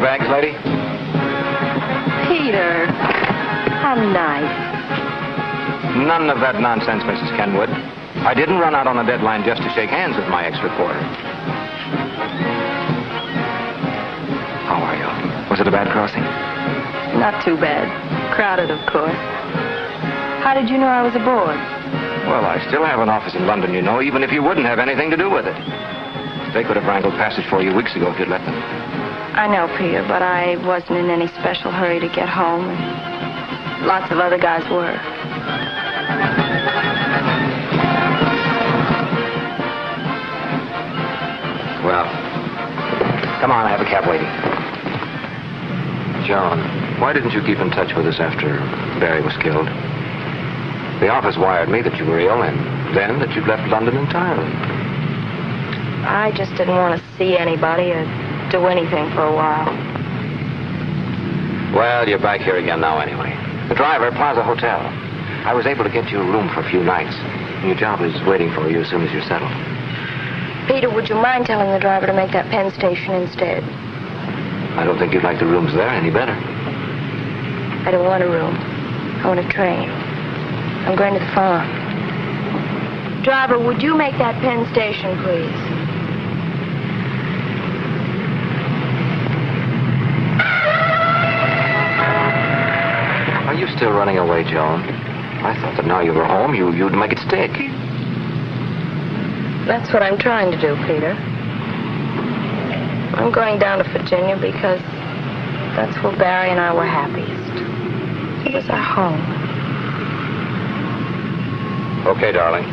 bags, lady? Peter, how nice. None of that nonsense, Mrs. Kenwood. I didn't run out on a deadline just to shake hands with my ex-reporter. How are you? Was it a bad crossing? Not too bad. Crowded, of course. How did you know I was aboard? Well, I still have an office in London, you know, even if you wouldn't have anything to do with it. They could have wrangled passage for you weeks ago if you'd let them. I know, Peter, but I wasn't in any special hurry to get home, and lots of other guys were. Well, come on, I have a cab waiting. Joan, why didn't you keep in touch with us after Barry was killed? The office wired me that you were ill, and then that you'd left London entirely. I just didn't want to see anybody or do anything for a while. Well, you're back here again now anyway. The driver, Plaza Hotel. I was able to get you a room for a few nights. And your job is waiting for you as soon as you're settled. Peter, would you mind telling the driver to make that Penn Station instead? I don't think you'd like the rooms there any better. I don't want a room. I want a train. I'm going to the farm. Driver, would you make that Penn Station, please? Are you still running away, Joan? I thought that now you were home, you'd make it stick. That's what I'm trying to do, Peter. I'm going down to Virginia because that's where Barry and I were happiest. It was our home. Okay, darling.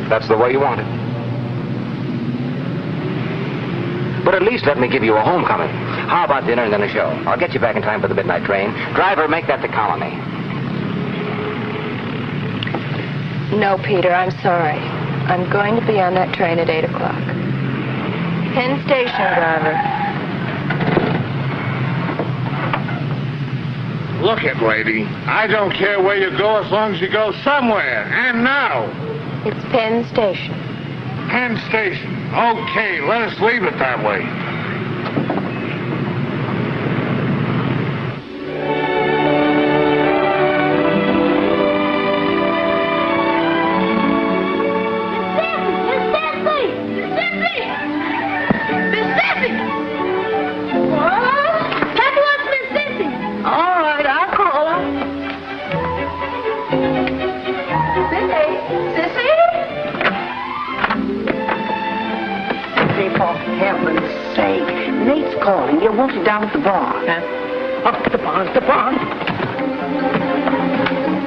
That's the way you want it. But at least let me give you a homecoming. How about dinner and then a show? I'll get you back in time for the midnight train. Driver, make that the Colony. No, Peter, I'm sorry. I'm going to be on that train at 8 o'clock. Penn Station, driver. Look it, lady. I don't care where you go as long as you go somewhere. And now. It's Penn Station. Penn Station. Okay, let us leave it that way. Down at the barn. Up at the barn, the barn.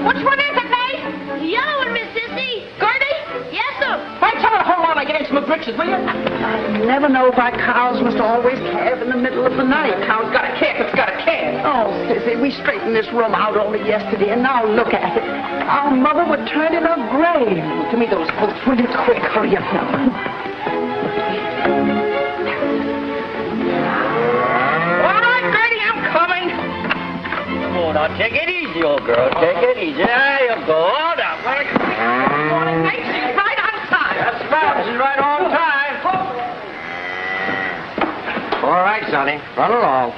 Which one is it, Nate? The yellow one, Miss Sissy. Gertie? Yes, sir. Wait, someone hold on, I get into my britches, will you? I never know why cows must always calve in the middle of the night. Cow's got a calf, it's got a calf. Oh, Sissy, we straightened this room out only yesterday, and now look at it. Our mother would turn in her grave. Give me those books, will you? Quick, hurry up now. Now, take it easy, old girl. Take it easy. There you go. Hold up. Good morning, mate. She's right on time. That's right. She's right on time. All right, Sonny. Run along.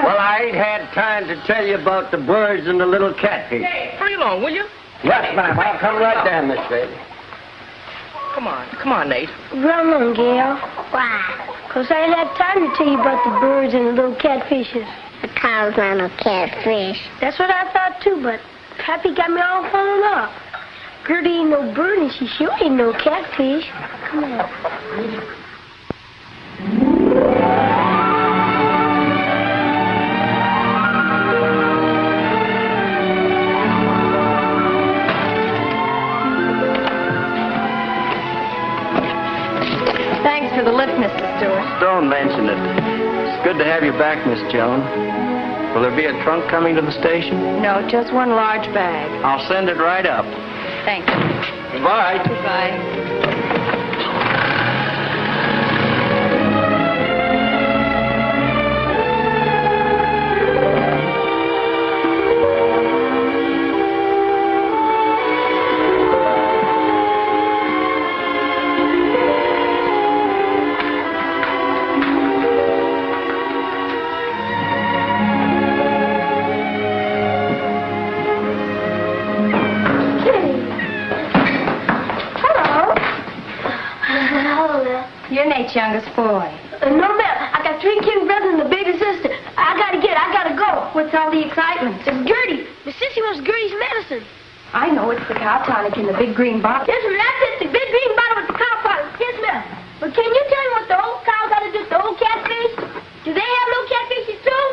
Well, I ain't had time to tell you about the birds and the little catfish. Hey, hurry along, will you? Yes, ma'am. I'll come right down, Miss Bailey. Come on, Nate. Run on, Gail. Why? Because I ain't had time to tell you about the birds and the little catfishes. A cow's not a catfish. That's what I thought, too, but Pappy got me all falling off. Gertie ain't no bird, and she sure ain't no catfish. Come on. Thanks for the lift, Mr. Stewart. Don't mention it. It's good to have you back, Miss Joan. Will there be a trunk coming to the station? No, just one large bag. I'll send it right up. Thank you. Goodbye. Goodbye. Nate's youngest boy. No, ma'am. I got 3 kin brothers and a baby sister. I gotta go. What's all the excitement? It's Gertie. Miss Sissy wants Gertie's medicine. I know it's the cow tonic in the big green bottle. Yes, ma'am. That's it. The big green bottle with the cow powder. Yes, ma'am. But can you tell me what the old cow got to do with the old catfish? Do they have little catfishes too?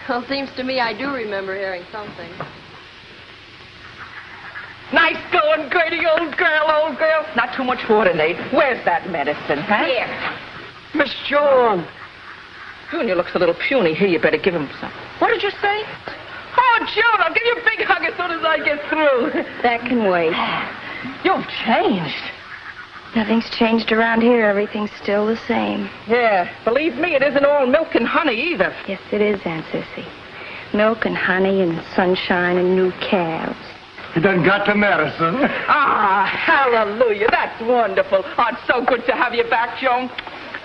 Well, seems to me I do remember hearing something. Nice going, Gertie, old girl. Not too much water, Nate. Where's that medicine, huh? Here. Miss Joan. Junior looks a little puny. Here, you better give him some. What did you say? Oh, Joan, I'll give you a big hug as soon as I get through. That can wait. You've changed. Nothing's changed around here. Everything's still the same. Yeah, believe me, it isn't all milk and honey either. Yes, it is, Aunt Sissy. Milk and honey and sunshine and new calves. He done got the medicine. Ah, hallelujah. That's wonderful. Oh, it's so good to have you back, Joan.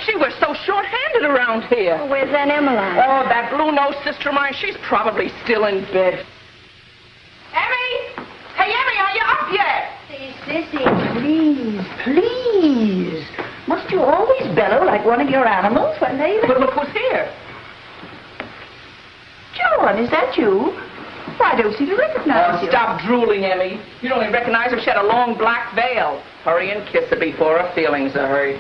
Gee, we're so short-handed around here. Oh, where's Aunt Emmeline? Oh, that blue-nosed sister of mine, she's probably still in bed. Emmy! Hey, Emmy, are you up yet? Sissy, please. Must you always bellow like one of your animals when they... But look who's here. Joan, is that you? Why, I don't seem to recognize you. Stop drooling, Emmy. You'd only recognize her if she had a long black veil. Hurry and kiss her before her feelings are hurt.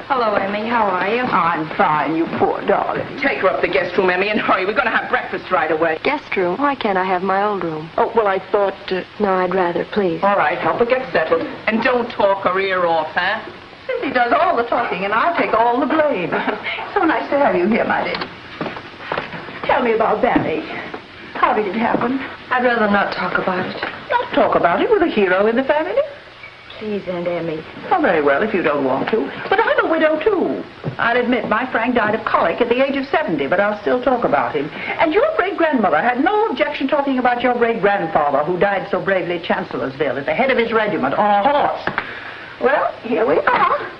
Hello, Emmy. How are you? I'm fine, you poor darling. Take her up the guest room, Emmy, and hurry. We're going to have breakfast right away. Guest room? Why can't I have my old room? Oh, well, I thought... No, I'd rather, please. All right, help her get settled. And don't talk her ear off, huh? Sissy does all the talking, and I take all the blame. So nice to have you here, my dear. Tell me about Barry. How did it happen? I'd rather not talk about it. Not talk about it with a hero in the family? Please, Aunt Emmy. Oh, very well, if you don't want to. But I'm a widow, too. I'll admit my Frank died of colic at the age of 70, but I'll still talk about him. And your great-grandmother had no objection talking about your great-grandfather, who died so bravely at Chancellorsville, at the head of his regiment, on a horse. Well, here we are.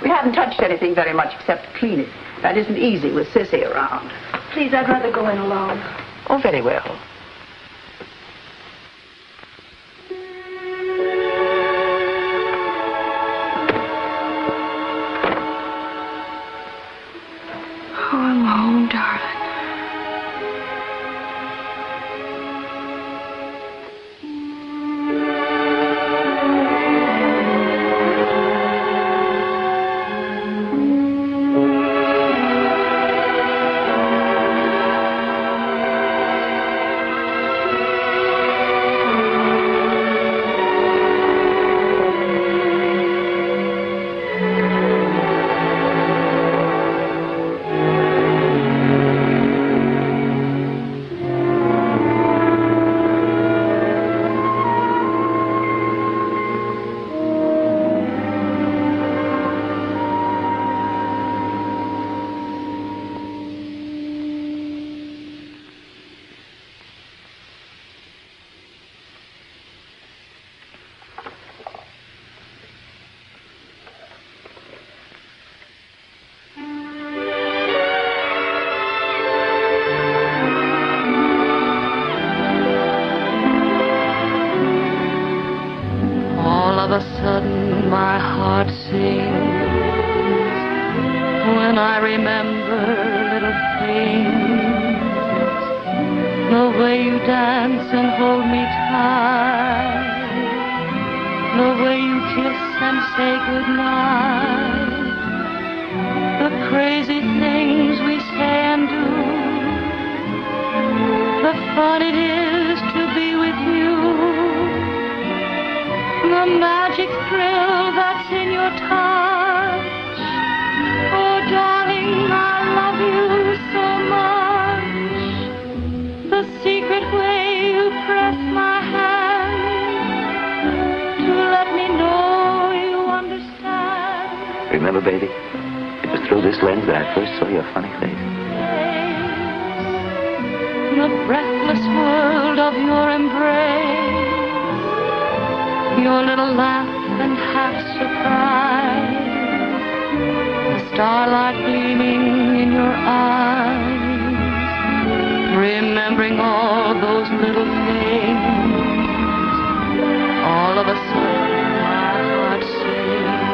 We haven't touched anything very much except to clean it. That isn't easy with Sissy around. Please, I'd rather go in alone. Oh, very well. Oh, I'm home, darling. Of a sudden my heart sings when I remember little things, the way you dance and hold me tight, the way you kiss and say goodnight, the crazy things we say and do, the fun it is to be with you, the magic thrill that's in your touch. Oh, darling, I love you so much. The secret way you press my hand to let me know you understand. Remember, baby, it was through this lens that I first saw your funny face. The breathless world of your embrace, your little laugh and half surprise, the starlight gleaming in your eyes, remembering all those little things, all of a sudden my heart sings.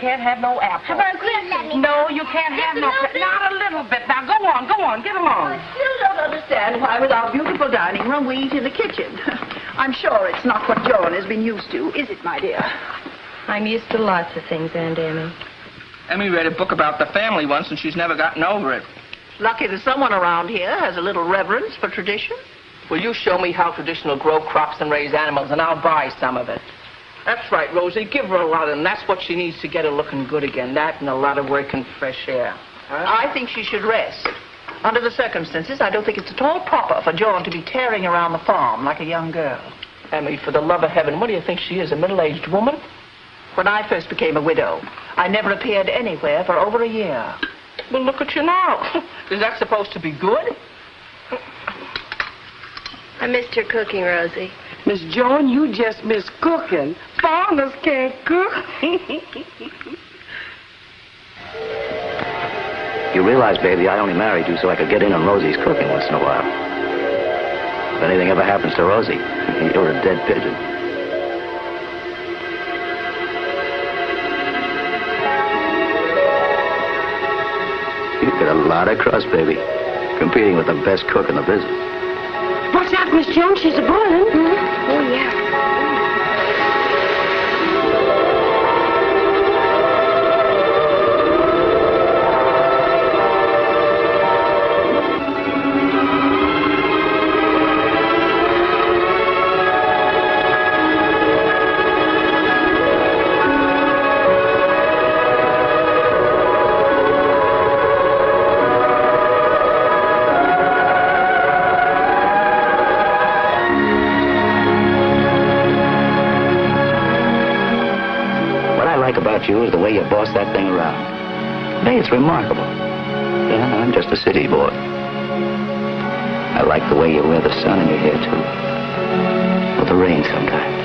can't have no apple. How about this? No, you can't have no... Not a little bit. Now, go on, get along. I still don't understand why with our beautiful dining room we eat in the kitchen. I'm sure it's not what Joan has been used to, is it, my dear? I'm used to lots of things, Aunt Emmy. Emmy read a book about the family once, and she's never gotten over it. Lucky that someone around here has a little reverence for tradition. Will you show me how traditional grow crops and raise animals, and I'll buy some of it. That's right, Rosie. Give her a lot of them. That's what she needs to get her looking good again. That and a lot of work and fresh air. Huh? I think she should rest. Under the circumstances, I don't think it's at all proper for Joan to be tearing around the farm like a young girl. Emmy, for the love of heaven, what do you think she is, a middle-aged woman? When I first became a widow, I never appeared anywhere for over a year. Well, look at you now. Is that supposed to be good? I missed your cooking, Rosie. Miss Joan, you just miss cooking. Foreigners can't cook. You realize, baby, I only married you so I could get in on Rosie's cooking once in a while. If anything ever happens to Rosie, you're a dead pigeon. You've got a lot of crust, baby. Competing with the best cook in the business. Watch out, Miss Joan. She's a boiling. Mm-hmm. Oh, yeah. You is the way you boss that thing around. Hey, it's remarkable. Yeah, I'm just a city boy. I like the way you wear the sun in your hair, too. Or the rain sometimes.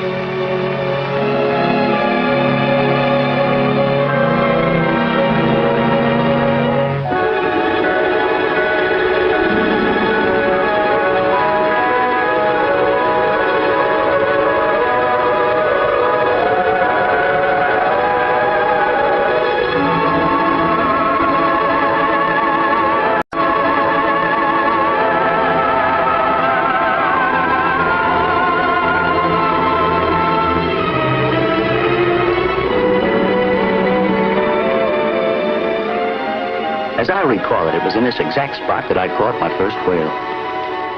As I recall it, it was in this exact spot that I caught my first whale.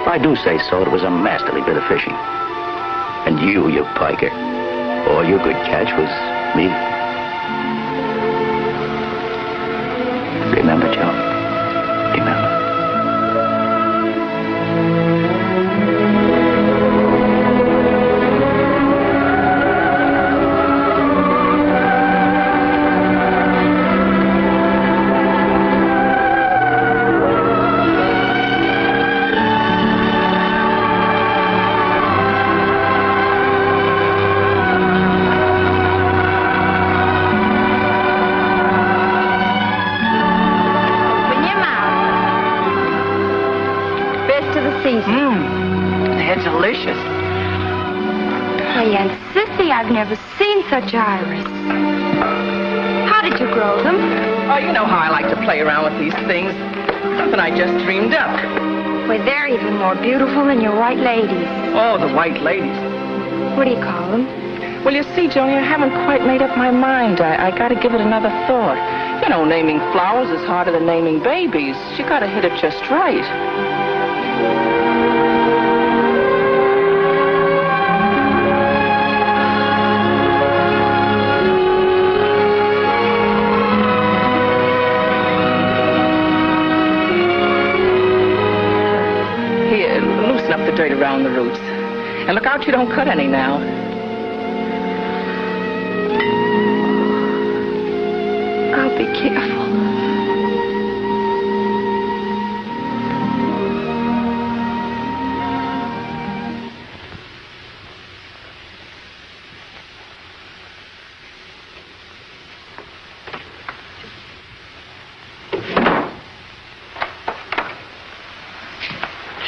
If I do say so, it was a masterly bit of fishing. And you piker, all you could catch was me. Remember, Joan? Remember. They're delicious. Why, Aunt Sissy, I've never seen such iris. How did you grow them? Oh, you know how I like to play around with these things. Something I just dreamed up. Why, they're even more beautiful than your white ladies. Oh, the white ladies. What do you call them? Well, you see, Joni, I haven't quite made up my mind. I got to give it another thought. You know, naming flowers is harder than naming babies. You got to hit it just right. Up the dirt around the roots. And look out you don't cut any now. I'll be careful.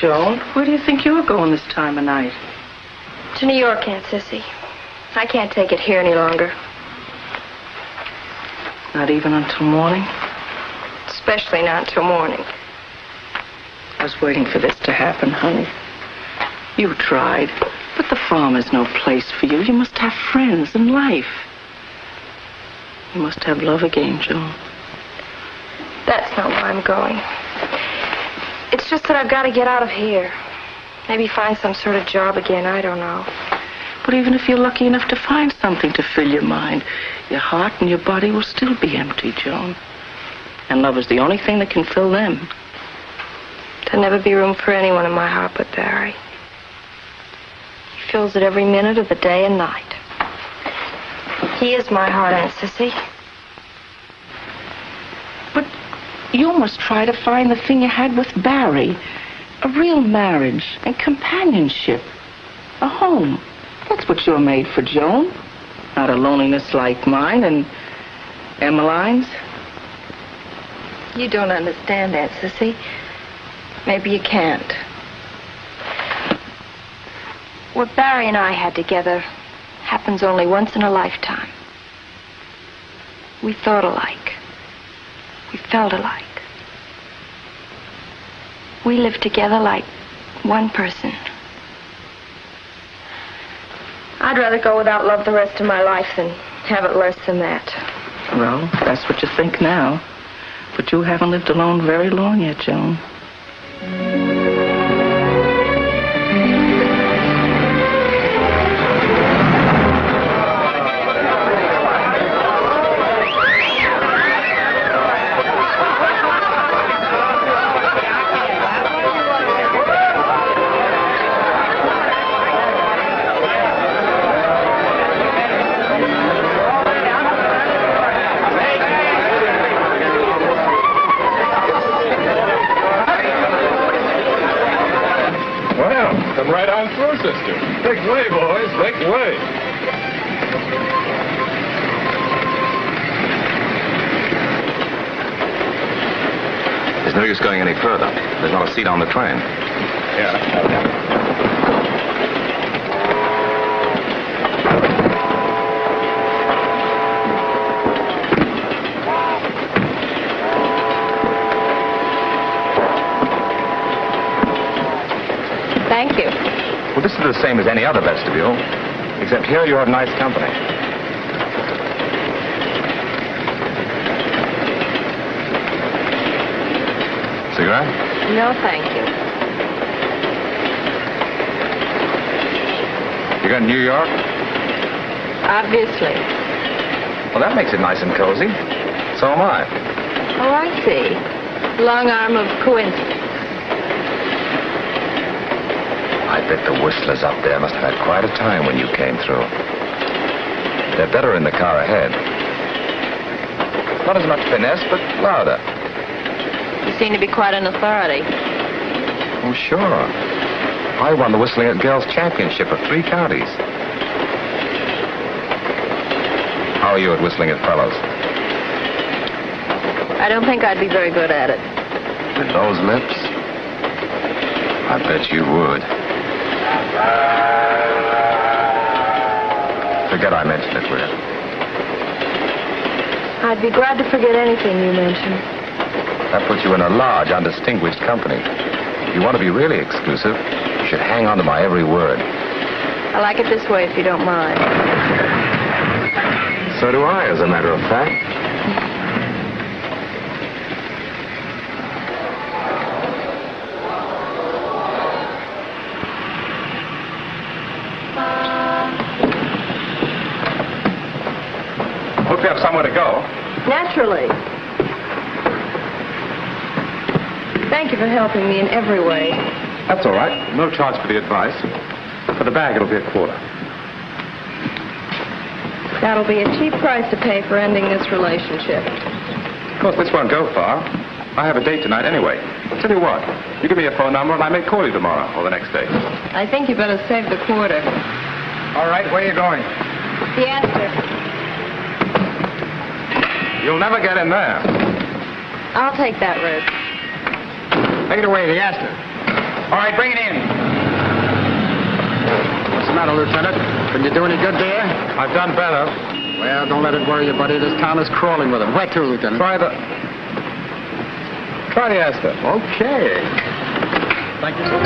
Joan, where do you think you're going this time of night? To New York, Aunt Sissy. I can't take it here any longer. not even until morning? Especially not till morning. I was waiting for this to happen, honey. You tried, but the farm is no place for you. You must have friends and life. You must have love again, Joan. That's not where I'm going. It's just that I've got to get out of here. Maybe find some sort of job again, I don't know. But even if you're lucky enough to find something to fill your mind, your heart and your body will still be empty, Joan. And love is the only thing that can fill them. There'll never be room for anyone in my heart but Barry. He fills it every minute of the day and night. He is my heart, Aunt Sissy. But you must try to find the thing you had with Barry. A real marriage and companionship. A home. That's what you're made for, Joan. Not a loneliness like mine and Emmeline's. You don't understand, Aunt Sissy. Maybe you can't. What Barry and I had together happens only once in a lifetime. We thought alike. We felt alike. We lived together like one person. I'd rather go without love the rest of my life than have it less than that. Well, that's what you think now. But you haven't lived alone very long yet, Joan. Right on through, sister. Make way, boys. Make way. There's no use going any further. There's not a seat on the train. Yeah. Thank you. Well, this is the same as any other vestibule, except here you have nice company. Cigarette? No, thank you. You got New York? Obviously. Well, that makes it nice and cozy. So am I. Oh, I see. Long arm of coincidence. I bet the whistlers up there must have had quite a time when you came through. They're better in the car ahead. Not as much finesse, but louder. You seem to be quite an authority. Oh, sure. I won the Whistling at Girls Championship of 3 counties. How are you at whistling at fellows? I don't think I'd be very good at it. With those lips? I bet you would. Forget I mentioned it, will you? I'd be glad to forget anything you mention. That puts you in a large, undistinguished company. If you want to be really exclusive, you should hang on to my every word. I like it this way, if you don't mind. So do I, as a matter of fact. Hope you have somewhere to go. Naturally. Thank you for helping me in every way. That's all right. No charge for the advice. For the bag, it'll be a quarter. That'll be a cheap price to pay for ending this relationship. Of course, this won't go far. I have a date tonight anyway. Tell you what, you give me a phone number and I may call you tomorrow or the next day. I think you better save the quarter. All right, where are you going? The Astor. You'll never get in there. I'll take that route. Take it away, the Astor. All right, bring it in. What's the matter, Lieutenant? Couldn't you do any good there? I've done better. Well, don't let it worry you, buddy. This town is crawling with them. Where to, Lieutenant? Try the Astor. Okay. Thank you, sir.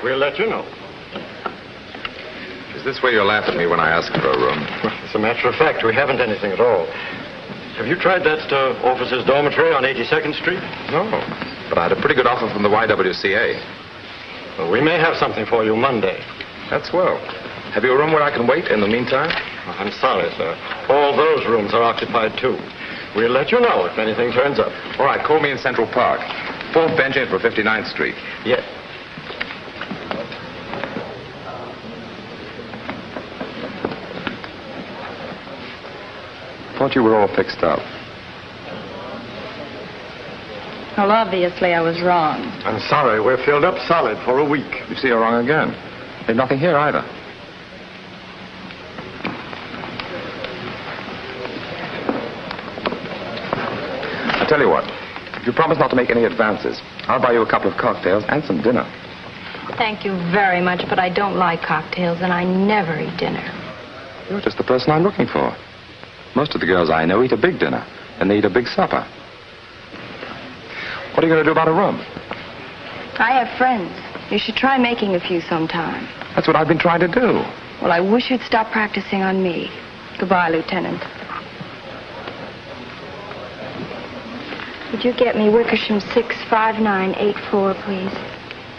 We'll let you know. Is this where you'll laugh at me when I ask for a room? Well, as a matter of fact, we haven't anything at all. Have you tried that officer's dormitory on 82nd Street? No, but I had a pretty good offer from the YWCA. Well, we may have something for you Monday. That's well. Have you a room where I can wait in the meantime? Well, I'm sorry, sir. All those rooms are occupied, too. We'll let you know if anything turns up. All right, call me in Central Park. 4th bench in for 59th Street. Yes. Thought you were all fixed up. Well, obviously I was wrong. I'm sorry. We're filled up solid for a week. You see, you're wrong again. There's nothing here either. I tell you what. If you promise not to make any advances, I'll buy you a couple of cocktails and some dinner. Thank you very much, but I don't like cocktails, and I never eat dinner. You're just the person I'm looking for. Most of the girls I know eat a big dinner, and they eat a big supper. What are you going to do about a room? I have friends. You should try making a few sometime. That's what I've been trying to do. Well, I wish you'd stop practicing on me. Goodbye, Lieutenant. Would you get me Wickersham 65984, please?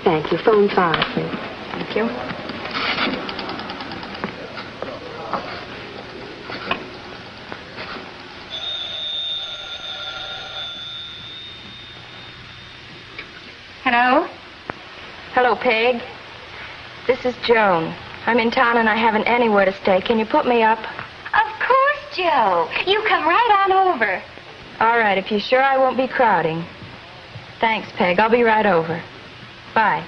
Thank you. Phone 5, please. Thank you. Hello? Hello, Peg. This is Joan. I'm in town and I haven't anywhere to stay. Can you put me up? Of course, Joe. You come right on over. All right, if you're sure I won't be crowding. Thanks, Peg. I'll be right over. Bye.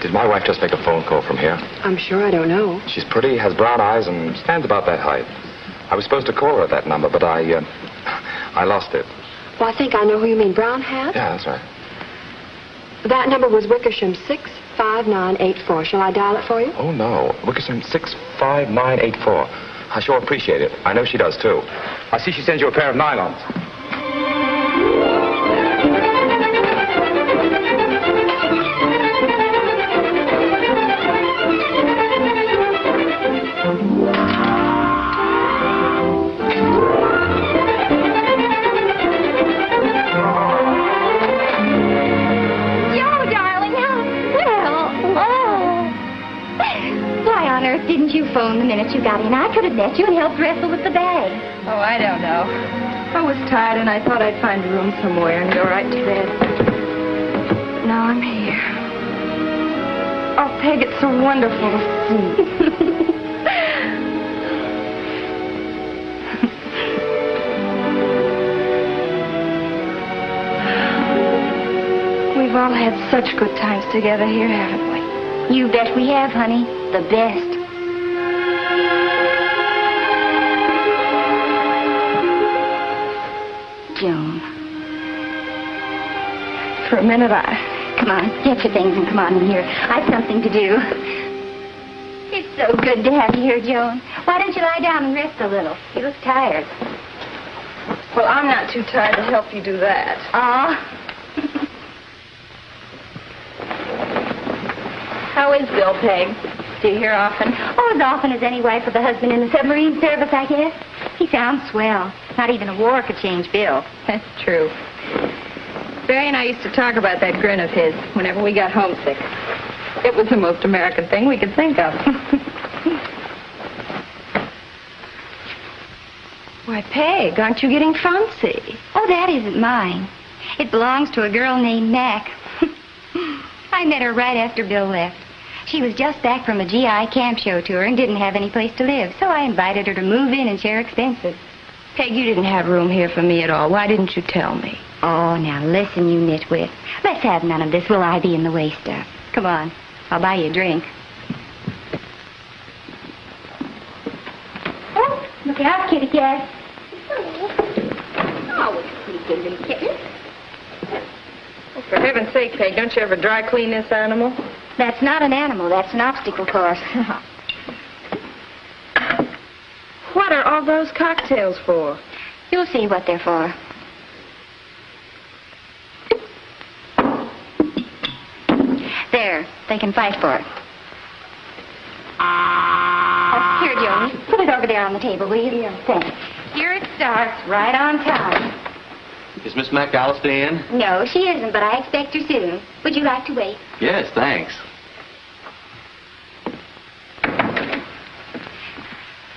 Did my wife just make a phone call from here? I'm sure I don't know. She's pretty, has brown eyes, and stands about that height. I was supposed to call her at that number, but I lost it. Well, I think I know who you mean. Brown hat? Yeah, that's right. That number was Wickersham 65984. Shall I dial it for you? Oh, no. Wickersham 65984. I sure appreciate it. I know she does, too. I see she sends you a pair of nylons. Didn't you phone the minute you got in? I could have met you and helped wrestle with the bag. Oh, I don't know. I was tired and I thought I'd find a room somewhere and go right to bed. Now I'm here. Oh, Peg, it's so wonderful to see. We've all had such good times together here, haven't we? You bet we have, honey. The best. Joan. For a minute, Come on, get your things and come on in here. I've something to do. It's so good to have you here, Joan. Why don't you lie down and rest a little? You look tired. Well, I'm not too tired to help you do that. Aw. How is Bill, Peg? Do you hear often? Oh, as often as any wife with a husband in the submarine service, I guess. He sounds swell. Not even a war could change Bill. That's true. Barry and I used to talk about that grin of his whenever we got homesick. It was the most American thing we could think of. Why, Peg, aren't you getting fancy? Oh, that isn't mine. It belongs to a girl named Mac. I met her right after Bill left. She was just back from a GI camp show tour and didn't have any place to live, so I invited her to move in and share expenses. Peg, you didn't have room here for me at all. Why didn't you tell me? Oh, now listen, you nitwit. Let's have none of this will I be in the way stuff. Come on, I'll buy you a drink. Oh, look out, kitty cat. Oh, it's a pretty good little kitten. Oh, for heaven's sake, Peg, don't you ever dry clean this animal? That's not an animal, that's an obstacle course. What are all those cocktails for? You'll see what they're for. There, they can fight for it. Oh, here, Joan, put it over there on the table, will you? Yeah. Thanks. Here it starts, right on time. Is Miss McAllister in? No, she isn't, but I expect her soon. Would you like to wait? Yes, thanks.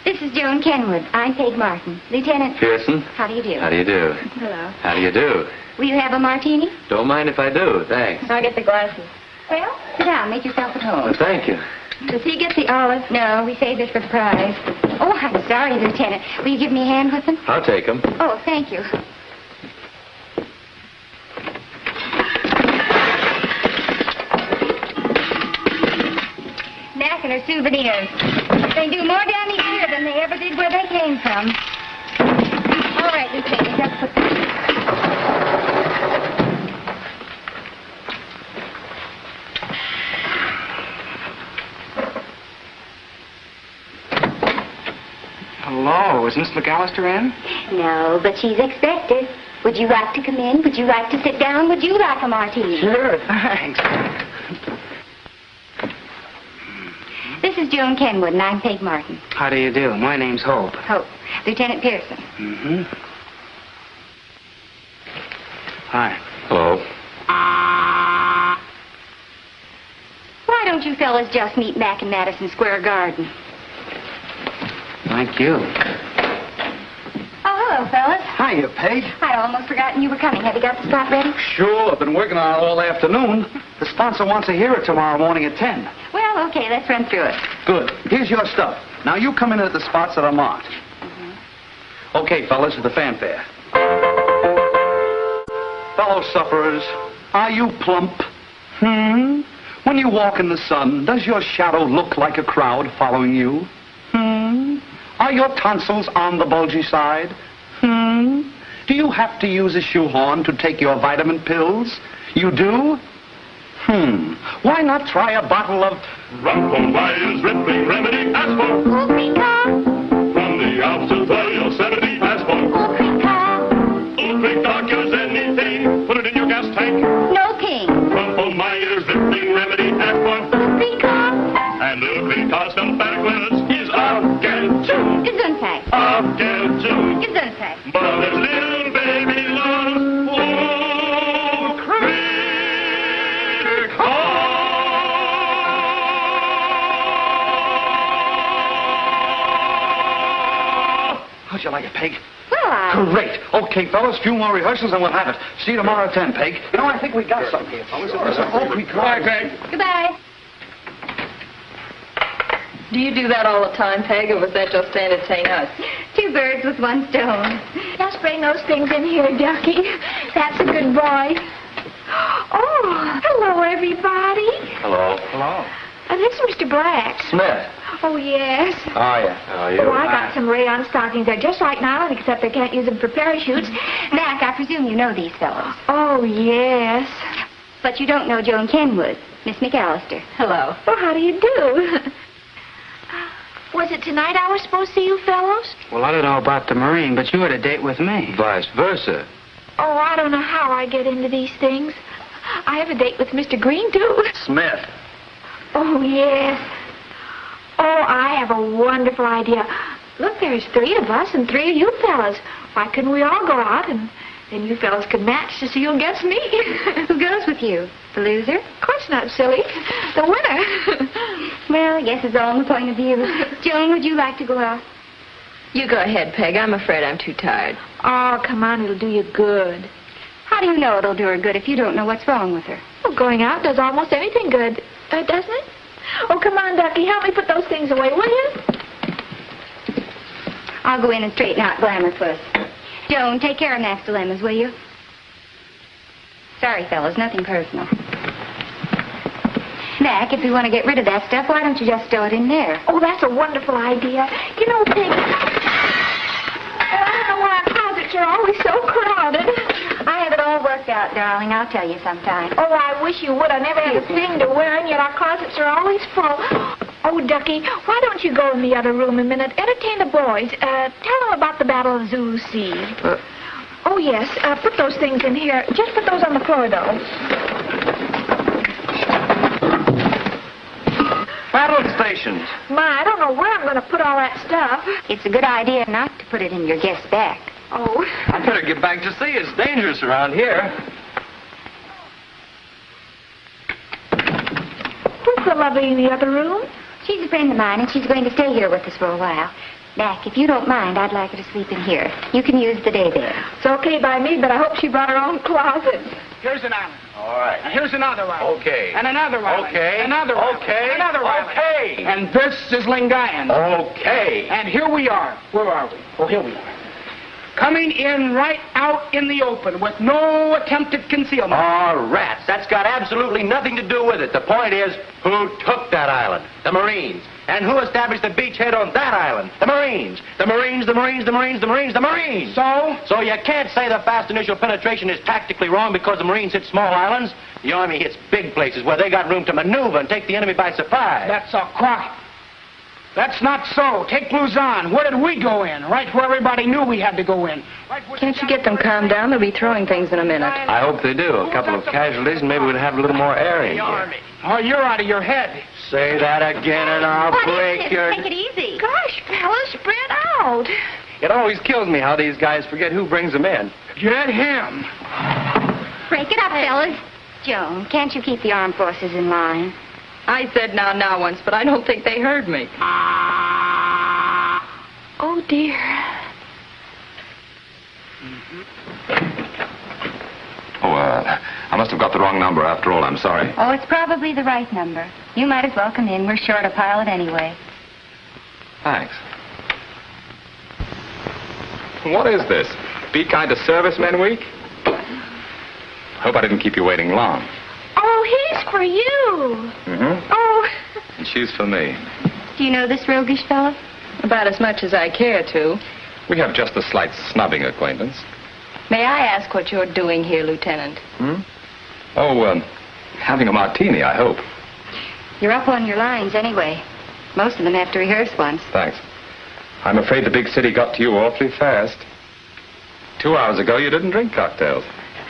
This is Joan Kenwood. I'm Peg Martin. Lieutenant Pearson. How do you do? How do you do? Hello. How do you do? Will you have a martini? Don't mind if I do, thanks. I'll get the glasses. Well, sit down. Make yourself at home. Oh, thank you. Does he get the olive? No, we saved it for the prize. Oh, I'm sorry, Lieutenant. Will you give me a hand with them? I'll take them. Oh, thank you. Mac and her souvenirs. They do more damage here than they ever did where they came from. All right, Lieutenant, let's put them. Hello, is Miss McAllister in? No, but she's expected. Would you like to come in? Would you like to sit down? Would you like a martini? Sure, thanks. This is Joan Kenwood, and I'm Peg Martin. How do you do? My name's Hope. Hope. Lieutenant Pearson. Mm-hmm. Hi. Hello. Why don't you fellas just meet Mac in Madison Square Garden? Thank you. Oh, hello, fellas. Hiya, Peg. I'd almost forgotten you were coming. Have you got the spot ready? Sure, I've been working on it all afternoon. The sponsor wants to hear it tomorrow morning at 10. Well, okay, let's run through it. Good. Here's your stuff. Now you come in at the spots that are marked. Okay, fellas, the fanfare. Fellow sufferers, are you plump? When you walk in the sun, does your shadow look like a crowd following you? Are your tonsils on the bulgy side? Do you have to use a shoehorn to take your vitamin pills? You do? Why not try a bottle of Rumpelmeyer's Rippling Remedy? Ask for Ulrika. From the Alps to the Yosemite. Ask for Ulrika. Ulrika cures anything. Put it in your gas tank. No king. Rumpelmeyer's Rippling Remedy. Ask for Ulrika. And Ulrika spelled backwards is again too. Gesundheit. Again too. Gesundheit. But his little baby loves How'd you like it, Peg? Well, Great. Okay, fellas, few more rehearsals and we'll have it. See you tomorrow at 10, Peg. You know, I think we got something here, fellas. Bye, Peg. Goodbye. Do you do that all the time, Peg, or was that just to entertain us? 2 birds with 1 stone. Just bring those things in here, Ducky. That's a good boy. Oh, hello, everybody. Hello. Hello. This is Mr. Black. Smith. Oh, yes. How are you? How are you? Oh, I got some rayon stockings. They're just like nylon, except they can't use them for parachutes. Mac, I presume you know these fellows. Oh, yes. But you don't know Joan Kenwood, Miss McAllister. Hello. Well, how do you do? Was it tonight I was supposed to see you fellows? Well, I don't know about the Marine, but you had a date with me. Vice versa. Oh, I don't know how I get into these things. I have a date with Mr. Green, too. Smith. Oh, yes. Oh, I have a wonderful idea. Look, there's 3 of us and 3 of you fellas. Why couldn't we all go out and then you fellas could match to see who gets me? Who goes with you? The loser? Of course not, silly. The winner. Well, I guess it's all in the point of view. Joan, would you like to go out? You go ahead, Peg. I'm afraid I'm too tired. Oh, come on, it'll do you good. How do you know it'll do her good if you don't know what's wrong with her? Well, going out does almost anything good, doesn't it? Oh, come on, Ducky. Help me put those things away, will you? I'll go in and straighten out Glamour Puss. Joan, take care of Mac's dilemmas, will you? Sorry, fellas, nothing personal. Mac, if you want to get rid of that stuff, why don't you just stow it in there? Oh, that's a wonderful idea. You know, Peg, I don't know why our closets are always so crowded. I have it all worked out, darling. I'll tell you sometime. Oh, I wish you would. I never had a thing to wear, and yet our closets are always full. Oh, Ducky, why don't you go in the other room a minute? Entertain the boys. Tell them about the Battle of Zulu Sea. Oh, yes. Put those things in here. Just put those on the floor, though. Battle stations. My, I don't know where I'm going to put all that stuff. It's a good idea not to put it in your guest's back. Oh. I better get back to sea. It's dangerous around here. Who's the lovely in the other room? She's a friend of mine, and she's going to stay here with us for a while. Mac, if you don't mind, I'd like her to sleep in here. You can use the day there. It's okay by me, but I hope she brought her own closet. Here's an island. All right. And here's another island. Okay. And another island. Okay. Another island. Okay. Another island. Okay. And this is Lingayen. Okay. And here we are. Where are we? Oh, here we are. Coming in right out in the open with no attempt at concealment. Oh, rats. That's got absolutely nothing to do with it. The point is, who took that island? The Marines. And who established the beachhead on that island? The Marines. The Marines, the Marines, the Marines, the Marines, the Marines. So you can't say the fast initial penetration is tactically wrong because the Marines hit small islands. The Army hits big places where they got room to maneuver and take the enemy by surprise. That's a crock. That's not so. Take Luzon. Where did we go in? Right where everybody knew we had to go in. Can't you get them calmed down? They'll be throwing things in a minute. I hope they do. A couple of casualties, and maybe we'd have a little more air in here. Oh, you're out of your head. Say that again, and I'll break your... Take it easy. Gosh, fellas, spread out. It always kills me how these guys forget who brings them in. Get him. Break it up, fellas. Joan, can't you keep the armed forces in line? I said now once, but I don't think they heard me. Oh, dear. Oh, I must have got the wrong number after all. I'm sorry. Oh, it's probably the right number. You might as well come in. We're short a pilot anyway. Thanks. What is this? Be Kind to Servicemen Week? Hope I didn't keep you waiting long. Oh, he's for you. Mm-hmm. Oh. And she's for me. Do you know this roguish fellow? About as much as I care to. We have just a slight snubbing acquaintance. May I ask what you're doing here, Lieutenant? Oh, having a martini, I hope. You're up on your lines anyway. Most of them have to rehearse once. Thanks. I'm afraid the big city got to you awfully fast. 2 hours ago, you didn't drink cocktails.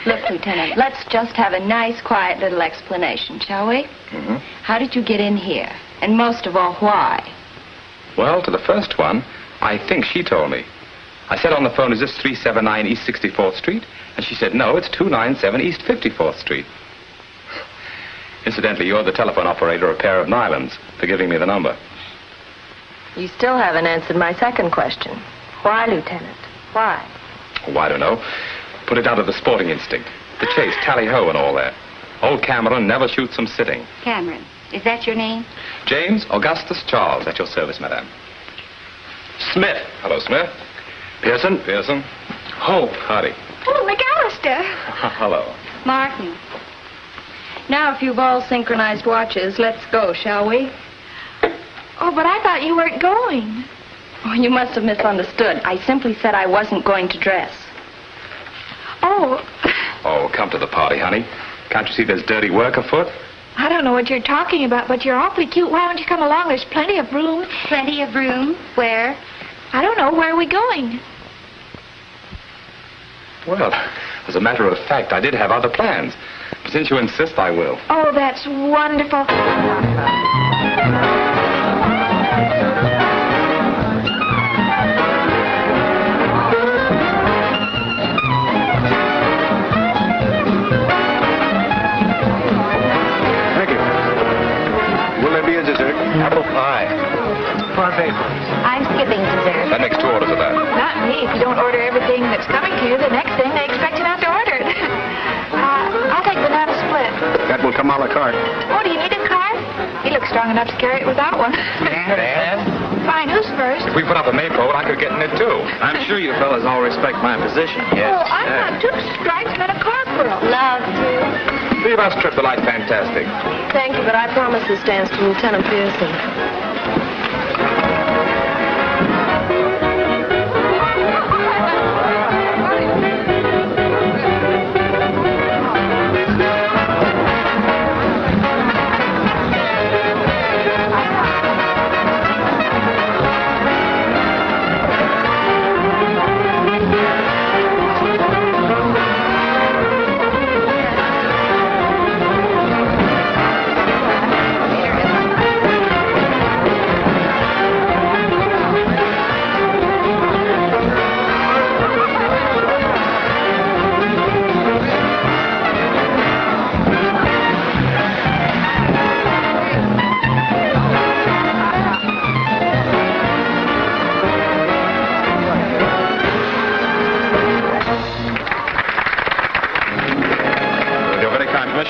Look, Lieutenant, let's just have a nice, quiet little explanation, shall we? Mm-hmm. How did you get in here? And most of all, why? Well, to the first one, I think she told me. I said on the phone, is this 379 East 64th Street? And she said, no, it's 297 East 54th Street. Incidentally, you're the telephone operator of a pair of nylons for giving me the number. You still haven't answered my second question. Why, Lieutenant? Why? Oh, I don't know. Put it down to the sporting instinct. The chase, tally-ho and all that. Old Cameron never shoots them sitting. Cameron, is that your name? James Augustus Charles, at your service, madame. Smith. Hello, Smith. Pearson. Pearson. Hope. Howdy. Oh, McAllister. Hello. Martin. Now, if you've all synchronized watches, let's go, shall we? Oh, but I thought you weren't going. Oh, you must have misunderstood. I simply said I wasn't going to dress. Oh. Oh, come to the party, honey. Can't you see there's dirty work afoot? I don't know what you're talking about, but you're awfully cute. Why don't you come along? There's plenty of room. Plenty of room? Where? I don't know. Where are we going? Well, as a matter of fact, I did have other plans. But since you insist, I will. Oh, that's wonderful. Apple pie. Parfait, please. I'm skipping dessert. That makes 2 orders of that. Not me. If you don't order everything that's coming to you, the next thing they expect you not to order it. I'll take banana split. That will come a la carte. Oh, do you need a cart? He looks strong enough to carry it without one. Dan? Fine. Who's first? first. If we put up a maypole, I could get in it, too. I'm sure you fellas all respect my position. Yes. Oh, I got 2 stripes and a corporal. Love to. Leave us trip the light fantastic. Thank you, but I promised this dance to Lieutenant Pearson.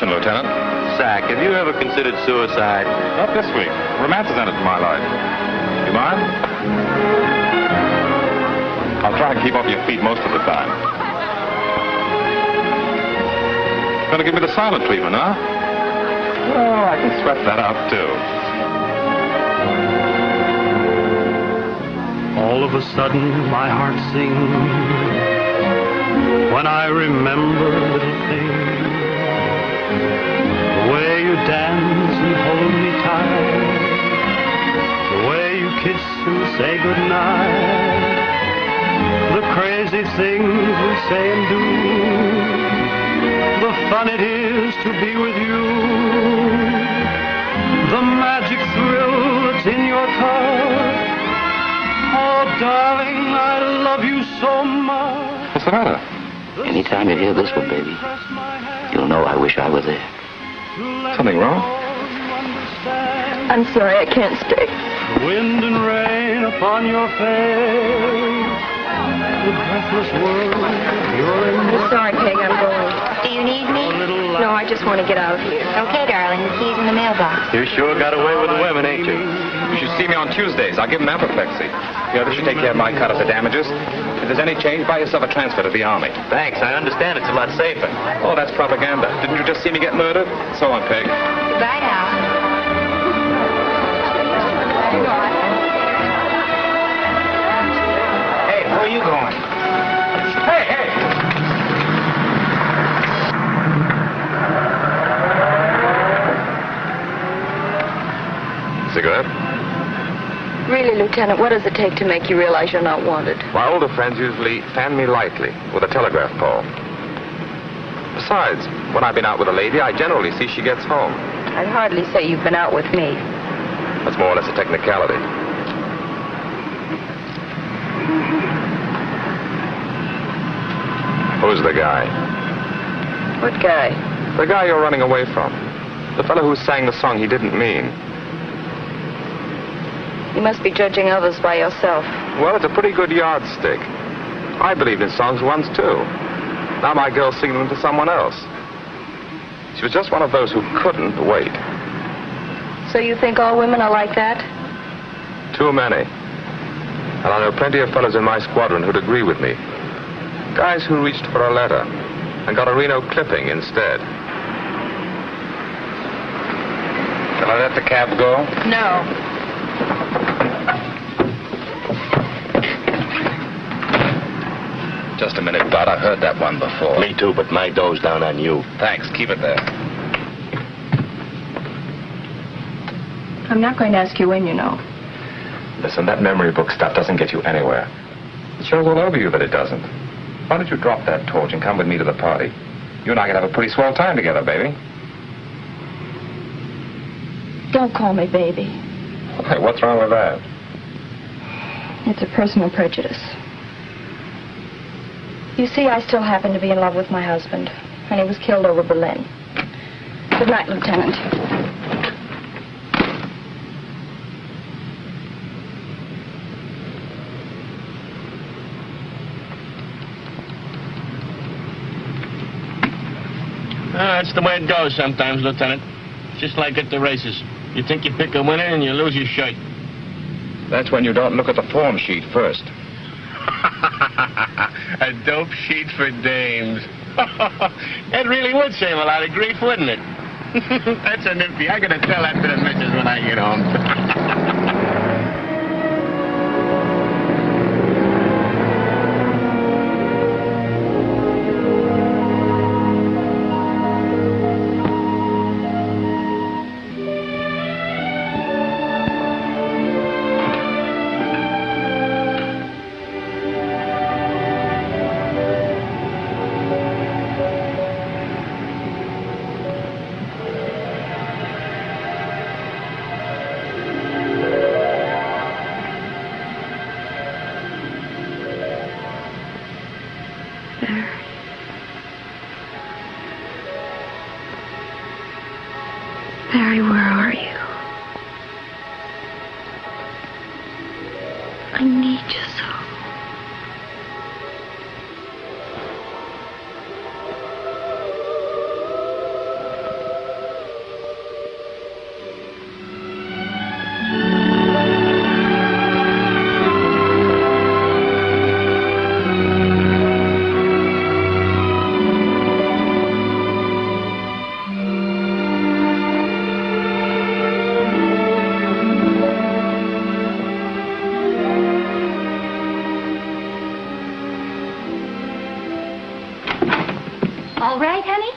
Lieutenant. Sack, have you ever considered suicide? Not this week. Romance has entered my life. You mind? I'll try and keep off your feet most of the time. Gonna give me the silent treatment, huh? Well, I can sweat that out, too. All of a sudden, my heart sings when I remember little things. The way you dance and hold me tight, the way you kiss and say goodnight, the crazy things we say and do, the fun it is to be with you, the magic thrill that's in your touch. Oh, darling, I love you so much. What's the matter? Anytime you hear this one, baby, you'll know I wish I were there. Something wrong? I'm sorry, I can't stay. Wind and rain upon your face, the breathless world you're in. I'm sorry, Peg, I'm going. Do you need me? No, I just want to get out of here. Okay, darling, the key's in the mailbox. You sure got away with the women, ain't you? You should see me on Tuesdays. I'll give him apoplexy. The others should take care of my cut of the damages. If there's any change, buy yourself a transfer to the Army. Thanks, I understand it's a lot safer. Oh, that's propaganda. Didn't you just see me get murdered? So long, Peg. Goodbye now. Hey, where are you going? Hey, hey! Cigarette? Really, Lieutenant, what does it take to make you realize you're not wanted? My older friends usually fan me lightly with a telegraph pole. Besides, when I've been out with a lady, I generally see she gets home. I'd hardly say you've been out with me. That's more or less a technicality. Who's the guy? What guy? The guy you're running away from. The fellow who sang the song he didn't mean. You must be judging others by yourself. Well, it's a pretty good yardstick. I believed in songs once, too. Now my girl's singing them to someone else. She was just one of those who couldn't wait. So you think all women are like that? Too many. And I know plenty of fellows in my squadron who'd agree with me. Guys who reached for a letter and got a Reno clipping instead. Shall I let the cab go? No. Just a minute, Bud. I've heard that one before. Me too, but my dough's down on you. Thanks. Keep it there. I'm not going to ask you when, you know. Listen, that memory book stuff doesn't get you anywhere. It shows all over you that it doesn't. Why don't you drop that torch and come with me to the party? You and I can have a pretty swell time together, baby. Don't call me baby. Hey, what's wrong with that? It's a personal prejudice. You see, I still happen to be in love with my husband, and he was killed over Berlin. Good night, Lieutenant. That's the way it goes sometimes, Lieutenant. Just like at the races. You think you pick a winner and you lose your shirt. That's when you don't look at the form sheet first. A dope sheet for dames. That really would save a lot of grief, wouldn't it? That's a nifty. I gotta tell that to the missus when I get home. Barry, where are you? I need you so. All right, honey?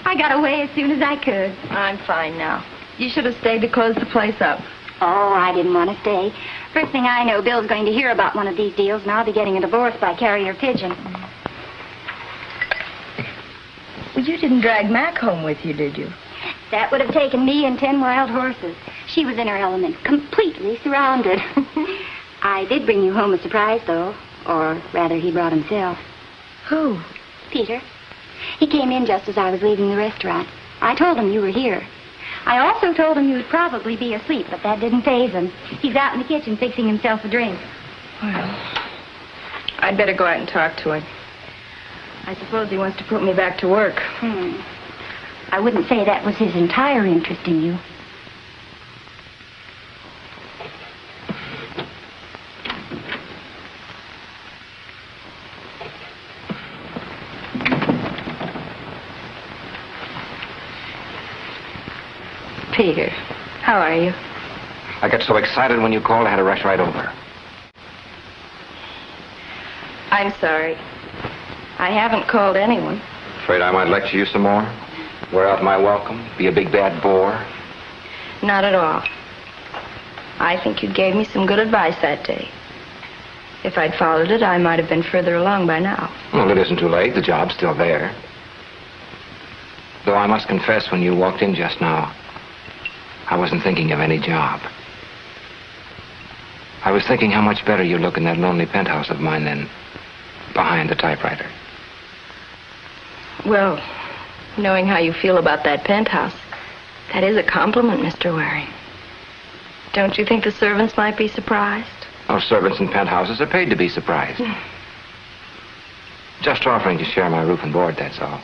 I got away as soon as I could. I'm fine now. You should have stayed to close the place up. Oh, I didn't want to stay. First thing I know, Bill's going to hear about one of these deals, and I'll be getting a divorce by carrier pigeon. Well, you didn't drag Mac home with you, did you? That would have taken me and 10 wild horses. She was in her element, completely surrounded. I did bring you home a surprise, though. Or rather, he brought himself. Who? Peter. He came in just as I was leaving the restaurant. I told him you were here. I also told him you would probably be asleep, but that didn't faze him. He's out in the kitchen fixing himself a drink. Well, I'd better go out and talk to him. I suppose he wants to put me back to work. I wouldn't say that was his entire interest in you. Peter, how are you? I got so excited when you called, I had to rush right over. I'm sorry. I haven't called anyone. Afraid I might lecture you some more? Wear out my welcome? Be a big bad bore? Not at all. I think you gave me some good advice that day. If I'd followed it, I might have been further along by now. Well, it isn't too late. The job's still there. Though I must confess, when you walked in just now, I wasn't thinking of any job. I was thinking how much better you look in that lonely penthouse of mine than behind the typewriter. Well, knowing how you feel about that penthouse, that is a compliment, Mr. Waring. Don't you think the servants might be surprised? Oh, servants in penthouses are paid to be surprised. Just offering to share my roof and board, that's all.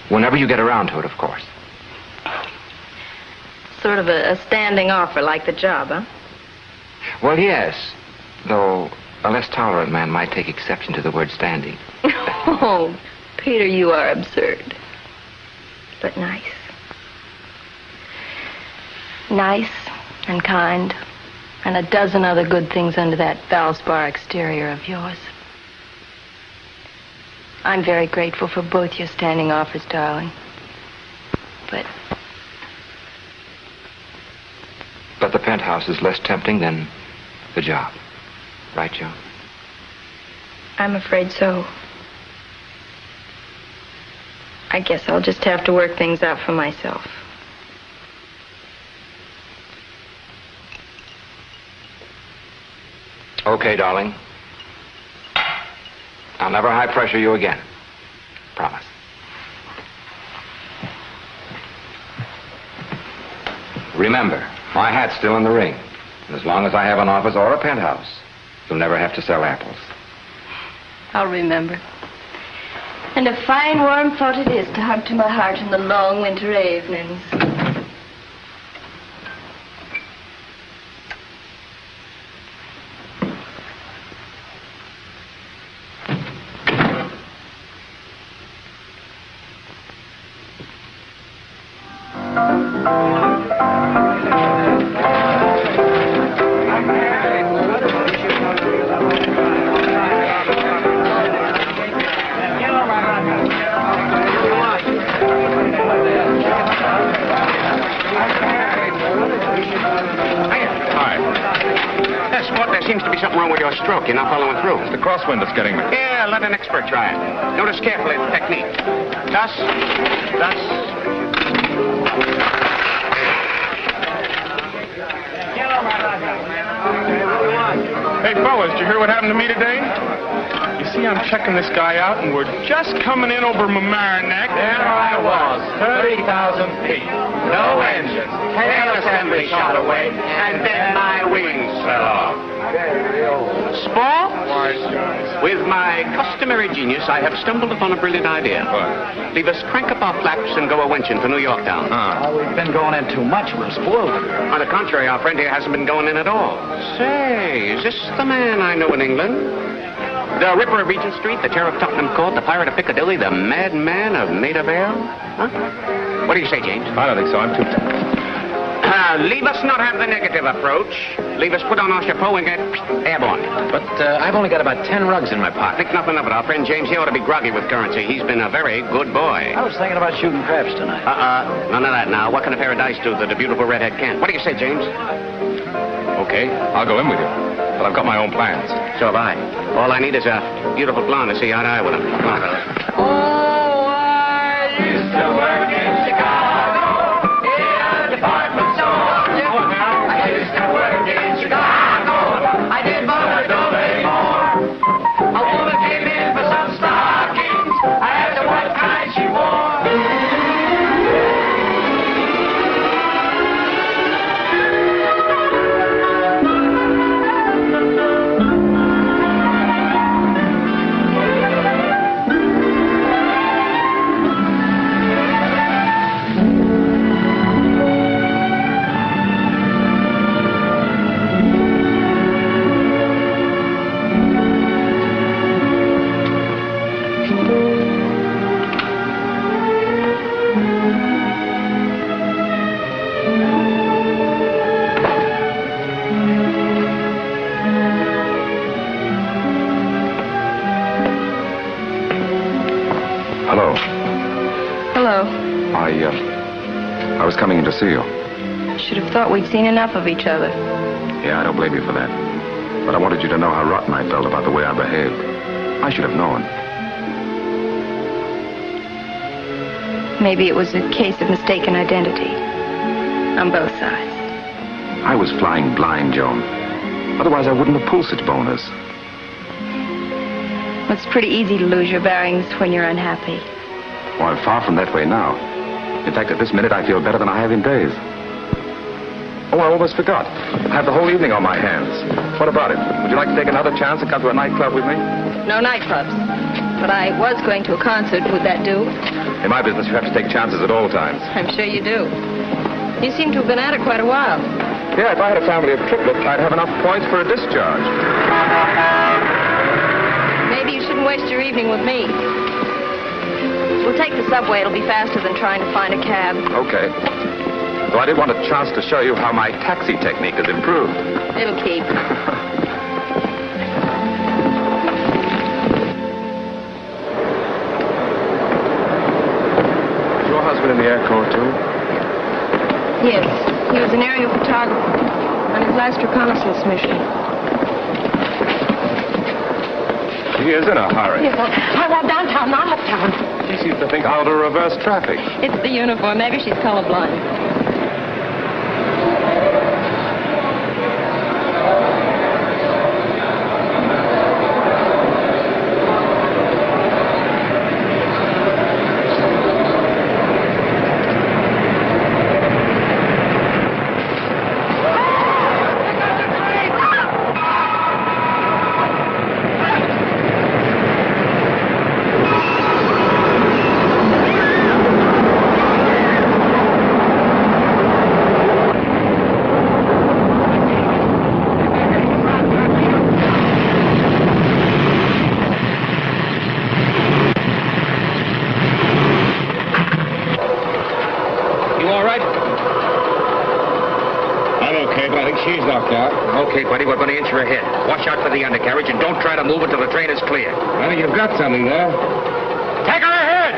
Whenever you get around to it, of course. Sort of a standing offer like the job, huh? Well, yes. Though a less tolerant man might take exception to the word standing. Oh, Peter, you are absurd. But nice. Nice and kind, and a dozen other good things under that Valspar exterior of yours. I'm very grateful for both your standing offers, darling. But the penthouse is less tempting than the job. Right, Joan? I'm afraid so. I guess I'll just have to work things out for myself. Okay, darling. I'll never high pressure you again. Promise. Remember, my hat's still in the ring. And as long as I have an office or a penthouse, you'll never have to sell apples. I'll remember. And a fine warm thought it is to hug to my heart in the long winter evenings. Sport, there seems to be something wrong with your stroke. You're not following through. It's the crosswind that's getting me. Yeah, let an expert try it. Notice carefully the technique. Thus. Hey, fellas, did you hear what happened to me today? You see, I'm checking this guy out, and we're just coming in over Mamaroneck. There I was, 30,000 feet. No engine. Tail assembly shot away, and then my wings fell off. Sport? With my customary genius, I have stumbled upon a brilliant idea. What? Leave us crank up our flaps and go a-wenching for New York town. We've been going in too much. We're spoiled. On the contrary, our friend here hasn't been going in at all. Say, is this the man I know in England? The Ripper of Regent Street, the Terror of Tottenham Court, the Pirate of Piccadilly, the Madman of Maida Vale? Huh? What do you say, James? I don't think so. I'm too... Leave us not have the negative approach. Leave us put on our chapeau and get airborne. But I've only got about 10 rugs in my pocket. Think nothing of it. Our friend James here ought to be groggy with currency. He's been a very good boy. I was thinking about shooting craps tonight. None of that now. What can a pair of dice do that a beautiful redhead can't? What do you say, James? Okay, I'll go in with you. But I've got my own plans. So have I. All I need is a beautiful blonde to see eye to eye with him. Come on, fellas. Oh, I used to work in Chicago in a department store. I used to work in Chicago. I did, but I don't anymore. A woman came in for some stockings. I asked her what kind she wore. I was coming in to see you. Should have thought we'd seen enough of each other. Yeah, I don't blame you for that. But I wanted you to know how rotten I felt about the way I behaved. I should have known. Maybe it was a case of mistaken identity. On both sides. I was flying blind, Joan. Otherwise, I wouldn't have pulled such boners. It's pretty easy to lose your bearings when you're unhappy. Well, I'm far from that way now. In fact, at this minute, I feel better than I have in days. Oh, I almost forgot. I have the whole evening on my hands. What about it? Would you like to take another chance and come to a nightclub with me? No nightclubs. But I was going to a concert. Would that do? In my business, you have to take chances at all times. I'm sure you do. You seem to have been at it quite a while. Yeah, if I had a family of triplets, I'd have enough points for a discharge. Maybe you shouldn't waste your evening with me. We'll take the subway. It'll be faster than trying to find a cab. Okay. So I did want a chance to show you how my taxi technique has improved. It'll keep. Is your husband in the Air Corps, too? Yes. He was an aerial photographer on his last reconnaissance mission. He is in a hurry. Yes, I want downtown, not uptown. She seems to think I'll do reverse traffic. It's the uniform. Maybe she's colorblind. Okay, buddy, we're going to inch her ahead. Watch out for the undercarriage and don't try to move until the train is clear. Well, you've got something there. Take her ahead!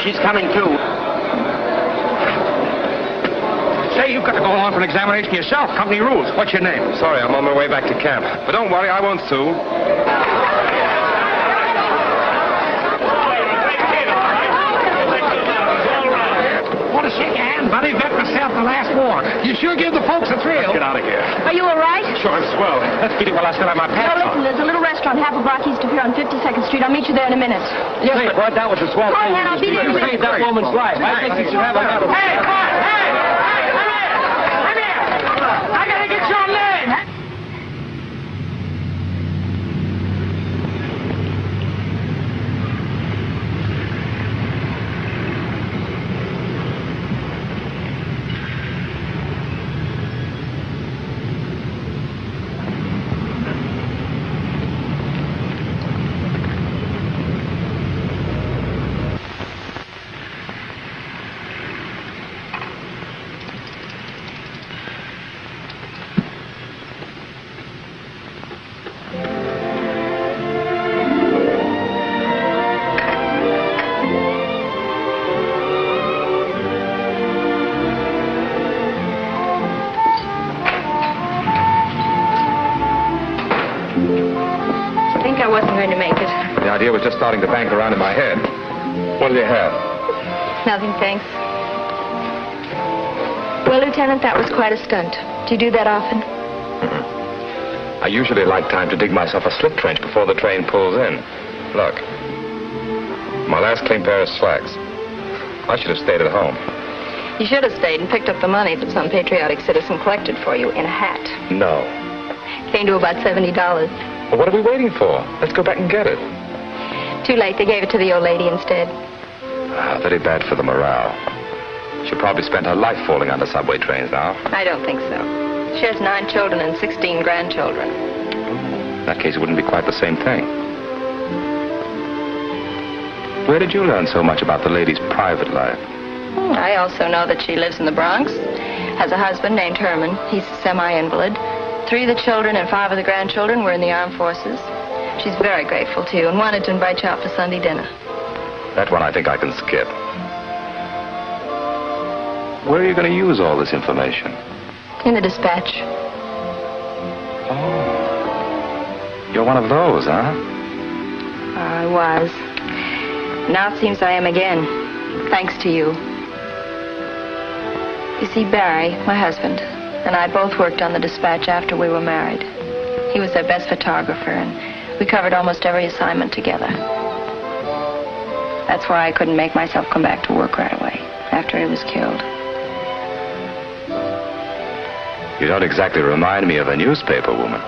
she's coming too. Say, you've got to go along for an examination yourself. Company rules. What's your name? Sorry, I'm on my way back to camp. But don't worry, I won't sue. Want to shake your hand, buddy? Vet myself the last war. You sure give the folks a thrill. Get out of here. Are you all right? Sure, I'm swell. Let's beat it while I still have my pants No, listen, there's a little restaurant half a block east of here on 52nd Street. I'll meet you there in a minute. Yes, but Bud, that was a swell Go thing. ahead, I'll be there. You saved that woman's life. I think you should have another. Hey, Bud! Hey! Come here! I gotta get your name! I wasn't going to make it. The idea was just starting to bank around in my head. What do you have? Nothing, thanks. Well, Lieutenant, that was quite a stunt. Do you do that often? I usually like time to dig myself a slip trench before the train pulls in. Look. My last clean pair of slacks. I should have stayed at home. You should have stayed and picked up the money that some patriotic citizen collected for you in a hat. No. Came to about $70. Well, what are we waiting for? Let's go back and get it. Too late. They gave it to the old lady instead. Ah, very bad for the morale. She'll probably spend her life falling under subway trains now. I don't think so. She has 9 children and 16 grandchildren. In that case, it wouldn't be quite the same thing. Where did you learn so much about the lady's private life? I also know that she lives in the Bronx, has a husband named Herman. He's a semi-invalid. 3 of the children and 5 of the grandchildren were in the armed forces. She's very grateful to you and wanted to invite you out for Sunday dinner. That one I think I can skip. Where are you going to use all this information? In the dispatch. Oh. You're one of those, huh? I was. Now it seems I am again, thanks to you. You see, Barry, my husband, and I both worked on the dispatch after we were married. He was their best photographer, and we covered almost every assignment together. That's why I couldn't make myself come back to work right away, after he was killed. You don't exactly remind me of a newspaper woman.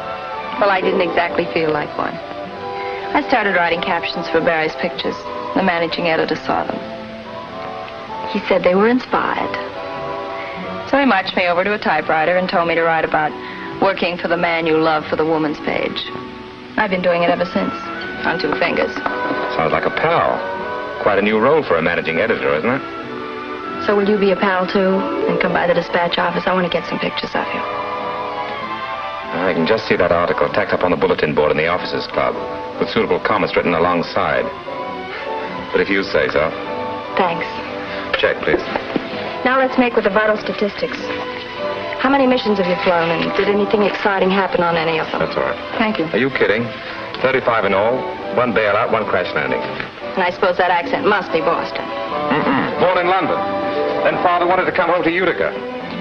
Well, I didn't exactly feel like one. I started writing captions for Barry's pictures. The managing editor saw them. He said they were inspired. So he marched me over to a typewriter and told me to write about working for the man you love for the woman's page. I've been doing it ever since, on 2 fingers. Sounds like a pal. Quite a new role for a managing editor, isn't it? So will you be a pal, too, and come by the dispatch office? I want to get some pictures of you. I can just see that article tacked up on the bulletin board in the officers' club, with suitable comments written alongside. But if you say so. Thanks. Check, please. Now let's make with the vital statistics. How many missions have you flown, and did anything exciting happen on any of them? That's all right. Thank you. Are you kidding? 35 in all, 1 bailout, 1 crash landing. And I suppose that accent must be Boston. Born in London. Then Father wanted to come home to Utica.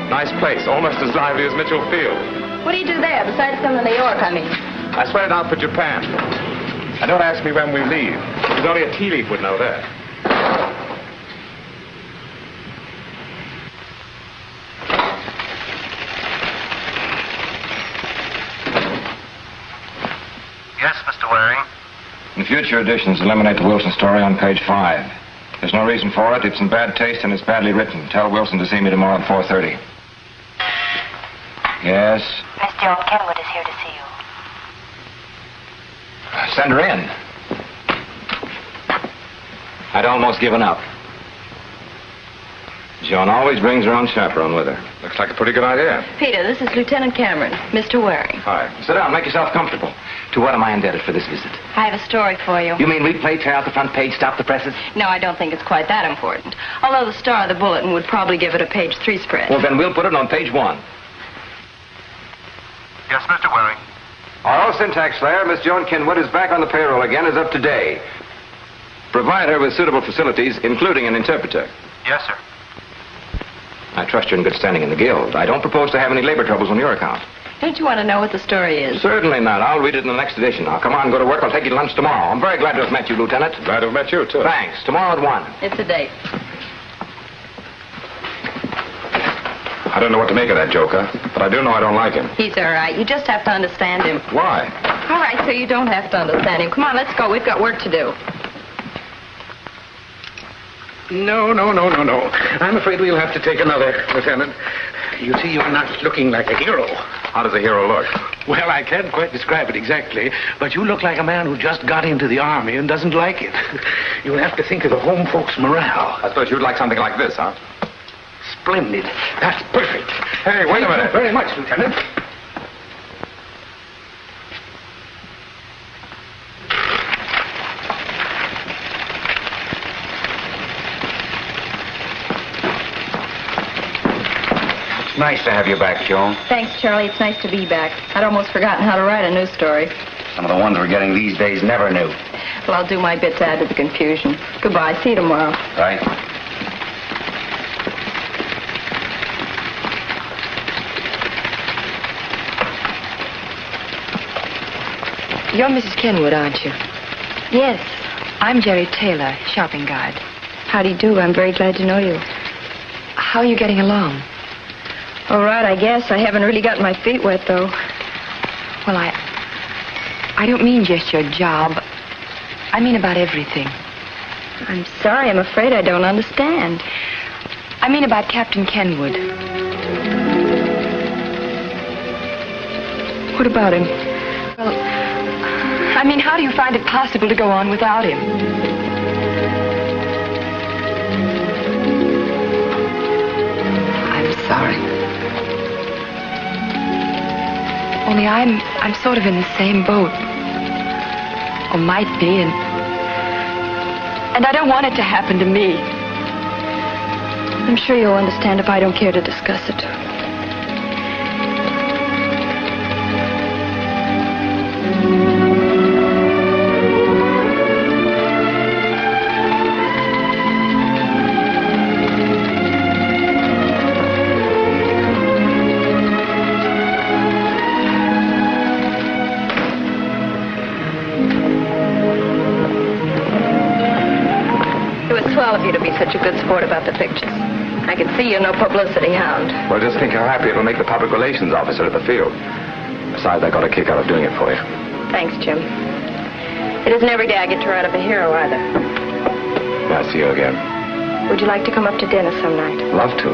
Nice place, almost as lively as Mitchell Field. What do you do there, besides come to New York, I mean? I sweated out for Japan. And don't ask me when we leave. Because only a tea leaf would know that. Yes, Mr. Waring. In future editions, eliminate the Wilson story on page 5. There's no reason for it. It's in bad taste and it's badly written. Tell Wilson to see me tomorrow at 4:30. Yes? Miss Joan Kenwood is here to see you. Send her in. I'd almost given up. Joan always brings her own chaperone with her. Looks like a pretty good idea. Peter, this is Lieutenant Cameron, Mr. Waring. Hi. Sit down. Make yourself comfortable. To what am I indebted for this visit? I have a story for you. You mean replay, tear out the front page, stop the presses? No, I don't think it's quite that important. Although the star of the bulletin would probably give it a page 3 spread. Well, then we'll put it on page 1. Yes, Mr. Waring. Our old syntax slayer, Miss Joan Kenwood, is back on the payroll again as of today. Provide her with suitable facilities, including an interpreter. Yes, sir. I trust you're in good standing in the guild. I don't propose to have any labor troubles on your account. Don't you want to know what the story is? Certainly not. I'll read it in the next edition. Now, come on, go to work. I'll take you to lunch tomorrow. I'm very glad to have met you, Lieutenant. Glad to have met you, too. Thanks. Tomorrow at 1. It's a date. I don't know what to make of that joker, but I do know I don't like him. He's all right. You just have to understand him. Why? All right, so you don't have to understand him. Come on, let's go. We've got work to do. No. I'm afraid we'll have to take another, Lieutenant. You see, you're not looking like a hero. How does a hero look? Well, I can't quite describe it exactly, but you look like a man who just got into the Army and doesn't like it. You'll have to think of the home folks' morale. I suppose you'd like something like this, huh? Splendid. That's perfect. Hey, wait a minute. Thank you very much, Lieutenant. It's nice to have you back, Joan. Thanks, Charlie. It's nice to be back. I'd almost forgotten how to write a news story. Some of the ones we're getting these days never knew. Well, I'll do my bit to add to the confusion. Goodbye. See you tomorrow. Right. You're Mrs. Kenwood, aren't you? Yes. I'm Jerry Taylor, shopping guide. How do you do? I'm very glad to know you. How are you getting along? All right, I guess. I haven't really gotten my feet wet, though. Well, I don't mean just your job. I mean about everything. I'm sorry. I'm afraid I don't understand. I mean about Captain Kenwood. What about him? Well, I mean, how do you find it possible to go on without him? I'm sorry. Only I'm sort of in the same boat. Or might be, and I don't want it to happen to me. I'm sure you'll understand if I don't care to discuss it. Of you to be such a good sport about the pictures. I can see you're no publicity hound. Well, just think how happy it'll make the public relations officer at the field. Besides, I got a kick out of doing it for you. Thanks, Jim. It isn't every day I get to write up a hero, either. Nice to see you again. Would you like to come up to dinner some night? Love to.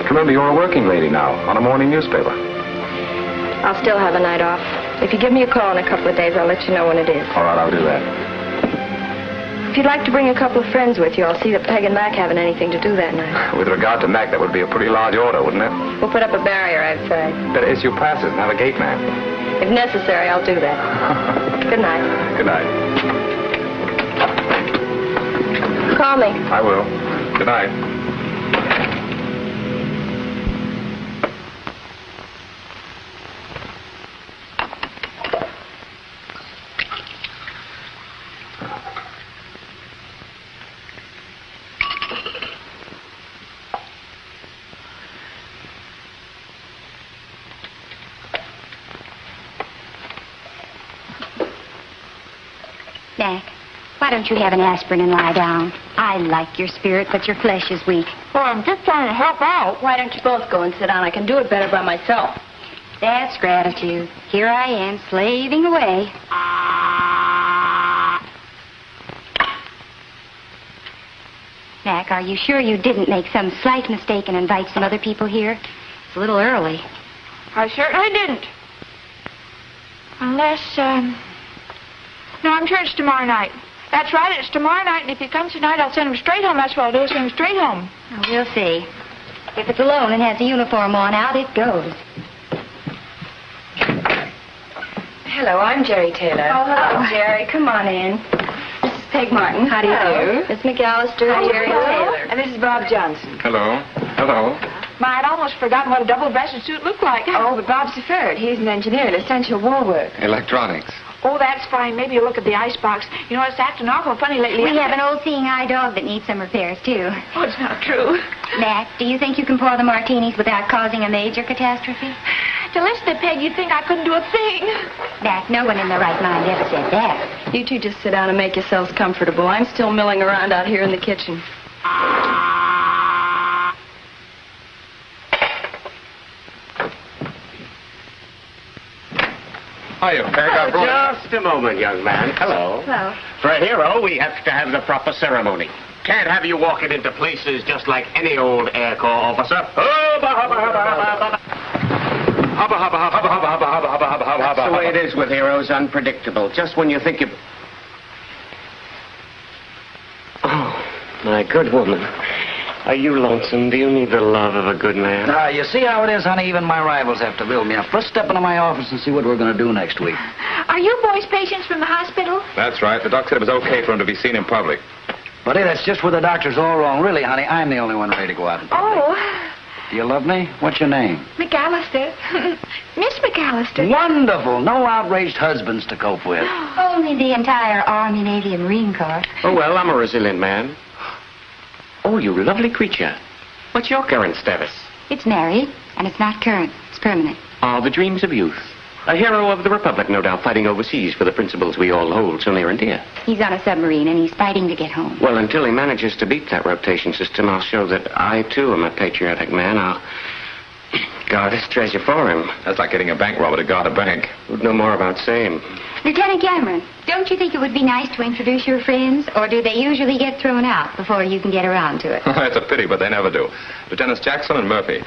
Remember, you're a working lady now, on a morning newspaper. I'll still have a night off. If you give me a call in a couple of days, I'll let you know when it is. All right, I'll do that. If you'd like to bring a couple of friends with you, I'll see that Peg and Mac haven't anything to do that night. With regard to Mac, that would be a pretty large order, wouldn't it? We'll put up a barrier, I'd say. Better issue passes and have a gate man. If necessary, I'll do that. Good night. Good night. Call me. I will. Good night. Mac, why don't you have an aspirin and lie down? I like your spirit, but your flesh is weak. Well, I'm just trying to help out. Why don't you both go and sit down? I can do it better by myself. That's gratitude. Here I am, slaving away. Mac, are you sure you didn't make some slight mistake and invite some other people here? It's a little early. I certainly didn't. Unless, no, I'm church tomorrow night. That's right. It's tomorrow night, and if he comes tonight, I'll send him straight home. That's what I'll do, send him straight home. Oh, we'll see. If it's alone and has the uniform on out, it goes. Hello, I'm Jerry Taylor. Oh, hello, Jerry. Come on in. This is Peg Martin. How do you do? Miss McAllister, Jerry Taylor. And this is Bob Johnson. Hello. Hello. My, I'd almost forgotten what a double-breasted suit looked like. Oh, but Bob's deferred. He's an engineer at Essential Woolwork. Electronics. Oh, that's fine. Maybe you'll look at the icebox. You know, it's acting awful funny lately. We have an old seeing eye dog that needs some repairs, too. Oh, it's not true. Mac, do you think you can pour the martinis without causing a major catastrophe? To listen to Peg, you'd think I couldn't do a thing. Mac, no one in their right mind ever said that. You two just sit down and make yourselves comfortable. I'm still milling around out here in the kitchen. Hiya, Peg. I brought... Just a moment, young man. Hello. Hello. For a hero, we have to have the proper ceremony. Can't have you walking into places just like any old Air Corps officer. Hubba, hubba, hubba, hubba, hubba. Hubba, hubba, hubba, hubba, hubba, hubba, hubba, hubba, hubba. That's the way it is with heroes, unpredictable. Just when you think you... Oh, my good woman. Are you lonesome? Do you need the love of a good man? Now, you see how it is, honey? Even my rivals have to build me up. Let's step into my office and see what we're going to do next week. Are you boys patients from the hospital? That's right. The doc said it was okay for him to be seen in public. But hey, that's just where the doctor's all wrong. Really, honey, I'm the only one ready to go out in public. Oh, Do you love me? What's your name? McAllister. Miss McAllister. Wonderful. No outraged husbands to cope with. Only the entire Army, Navy, and Marine Corps. Oh, well, I'm a resilient man. Oh, you lovely creature. What's your current status? It's married, and it's not current. It's permanent. Are the dreams of youth. A hero of the Republic, no doubt, fighting overseas for the principles we all hold so near and dear. He's on a submarine, and he's fighting to get home. Well, until he manages to beat that rotation system, I'll show that I, too, am a patriotic man. I'll guard his treasure for him. That's like getting a bank robber to guard a bank. Who'd know more about same? Lieutenant Cameron, don't you think it would be nice to introduce your friends, or do they usually get thrown out before you can get around to it? It's a pity, but they never do. Lieutenants Jackson and Murphy.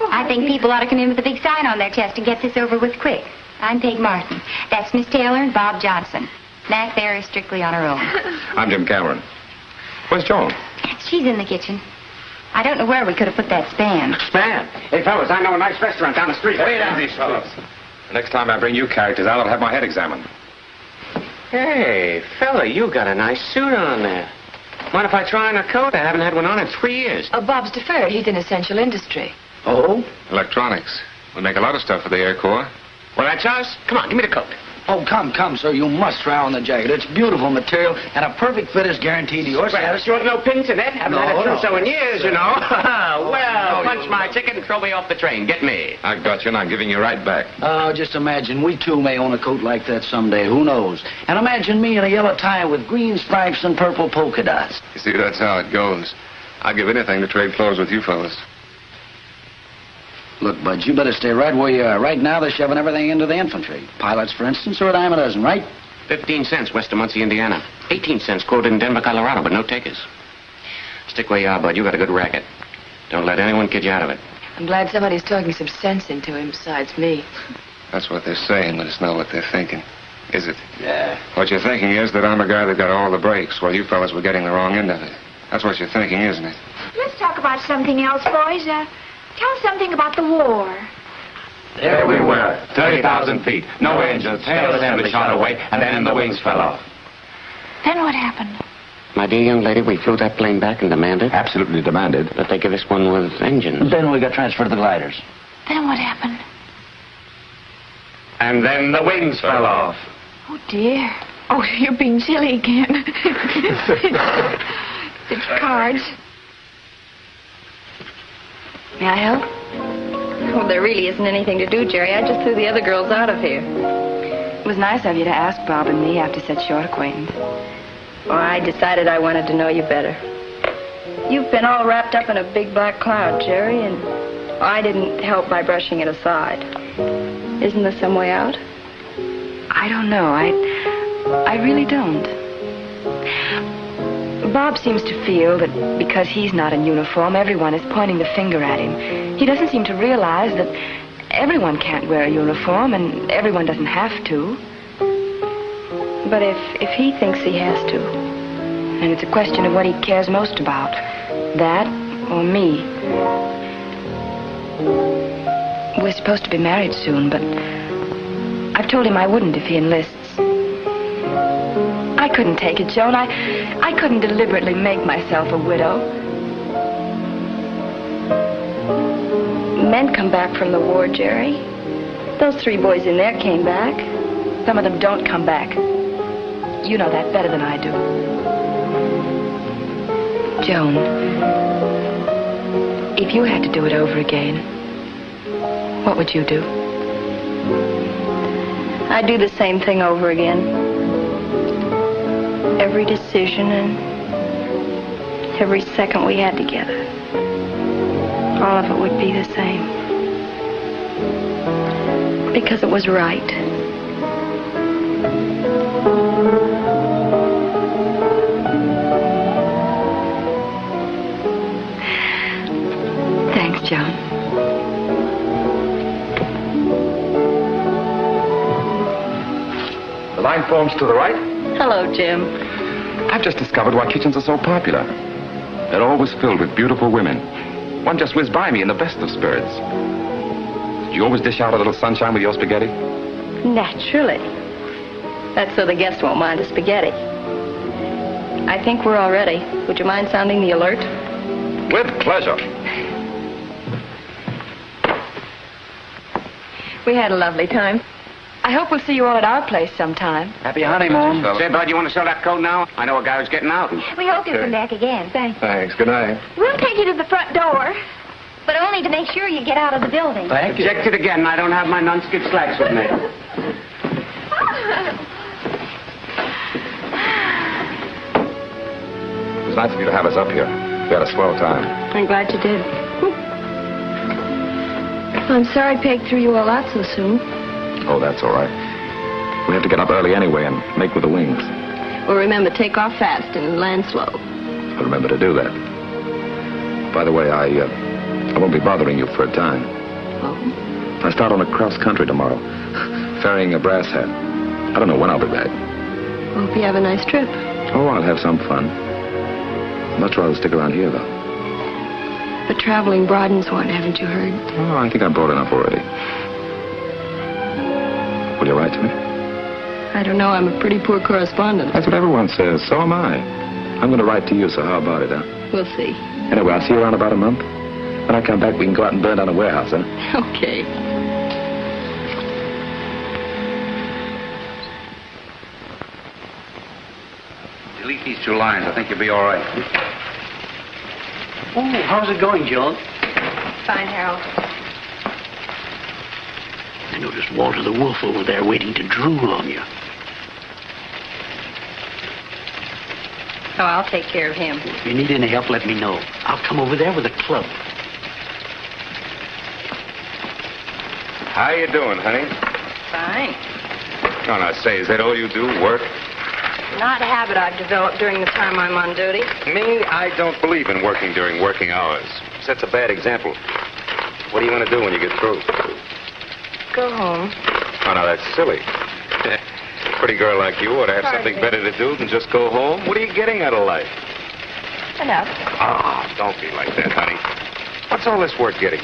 I think people ought to come in with a big sign on their chest and get this over with quick. I'm Peg Martin. That's Miss Taylor and Bob Johnson. Mac there is strictly on her own. I'm Jim Cameron. Where's Joan? She's in the kitchen. I don't know where we could have put that Spam. Spam? Hey, fellas, I know a nice restaurant down the street. Wait down these fellas. The next time I bring you characters out, I'll have my head examined. Hey, fella, you got a nice suit on there. Mind if I try on a coat? I haven't had one on in 3 years. Bob's deferred. He's in essential industry. Oh? Electronics. We make a lot of stuff for the Air Corps. Well, that's us. Come on, give me the coat. Oh, come, sir. You must try on the jacket. It's beautiful material, and a perfect fit is guaranteed to your Well, sure no pins in it. Haven't had a trousseau in years, you know. Well, punch my ticket and throw me off the train. Get me. I got you, and I'm giving you right back. Oh, just imagine. We, too, may own a coat like that someday. Who knows? And imagine me in a yellow tie with green stripes and purple polka dots. You see, that's how it goes. I'd give anything to trade clothes with you fellas. Look, Bud, you better stay right where you are. Right now, they're shoving everything into the infantry. Pilots, for instance, are a dime a dozen, right? 15 cents west of Muncie, Indiana. 18 cents quoted in Denver, Colorado, but no takers. Stick where you are, Bud. You got a good racket. Don't let anyone kid you out of it. I'm glad somebody's talking some sense into him besides me. That's what they're saying, but it's not what they're thinking. Is it? Yeah. What you're thinking is that I'm a guy that got all the breaks, while you fellas were getting the wrong end of it. That's what you're thinking, isn't it? Let's talk about something else, boys. Tell us something about the war. There we were, 30,000 feet. No engines, tail assembly shot away, and then the wings fell off. Then what happened? My dear young lady, we flew that plane back and demanded. Absolutely demanded. That they give us one with engines. Then we got transferred to the gliders. Then what happened? And then the wings fell off. Oh, dear. Oh, you're being silly again. It's cards. May I help? Well, there really isn't anything to do, Jerry. I just threw the other girls out of here. It was nice of you to ask Bob and me after such short acquaintance. Well, I decided I wanted to know you better. You've been all wrapped up in a big black cloud, Jerry, and I didn't help by brushing it aside. Isn't there some way out? I don't know. I really don't. Bob seems to feel that because he's not in uniform, everyone is pointing the finger at him. He doesn't seem to realize that everyone can't wear a uniform and everyone doesn't have to. But if he thinks he has to, and it's a question of what he cares most about, that or me. We're supposed to be married soon, but I've told him I wouldn't if he enlists. I couldn't take it, Joan. I couldn't deliberately make myself a widow. Men come back from the war, Jerry. Those 3 boys in there came back. Some of them don't come back. You know that better than I do. Joan, if you had to do it over again, what would you do? I'd do the same thing over again. Every decision and every second we had together. All of it would be the same. Because it was right. Thanks, Joan. The line forms to the right. Hello, Jim. I've just discovered why kitchens are so popular. They're always filled with beautiful women. One just whizzed by me in the best of spirits. Do you always dish out a little sunshine with your spaghetti? Naturally. That's so the guests won't mind the spaghetti. I think we're all ready. Would you mind sounding the alert? With pleasure. We had a lovely time. I hope we'll see you all at our place sometime. Happy honeymoon. Say, Bud, you want to sell that coat now? I know a guy who's getting out. We hope you'll come back again. Thanks. Thanks. Good night. We'll take you to the front door, but only to make sure you get out of the building. Thank you. Objected again. I don't have my non-skid slacks with me. It was nice of you to have us up here. We had a swell time. I'm glad you did. I'm sorry Peg threw you all out so soon. Oh, that's all right. We have to get up early anyway and make with the wings. Well, remember, take off fast and land slow. I'll remember to do that. By the way, I won't be bothering you for a time. Oh? I start on a cross country tomorrow, ferrying a brass hat. I don't know when I'll be back. Hope you have a nice trip. Oh, I'll have some fun. I'd much rather stick around here, though. But traveling broadens one, haven't you heard? Oh, I think I'm broad enough already. Will you write to me? I don't know. I'm a pretty poor correspondent. That's what everyone says. So am I. I'm going to write to you, so how about it, huh? We'll see. Anyway, I'll see you around about a month. When I come back, we can go out and burn down a warehouse, huh? Okay. Delete these 2 lines. I think you'll be all right. Oh, how's it going, Joan? Fine, Harold. I noticed Walter the Wolf over there waiting to drool on you. Oh, I'll take care of him. If you need any help, let me know. I'll come over there with a club. How you doing, honey? Fine. Oh, now, say, is that all you do, work? Not a habit I've developed during the time I'm on duty. Me, I don't believe in working during working hours. Sets a bad example. What do you want to do when you get through? Go home. Oh, now, that's silly. A pretty girl like you ought to have something better to do than just go home. What are you getting out of life? Enough. Oh, don't be like that, honey. What's all this work getting?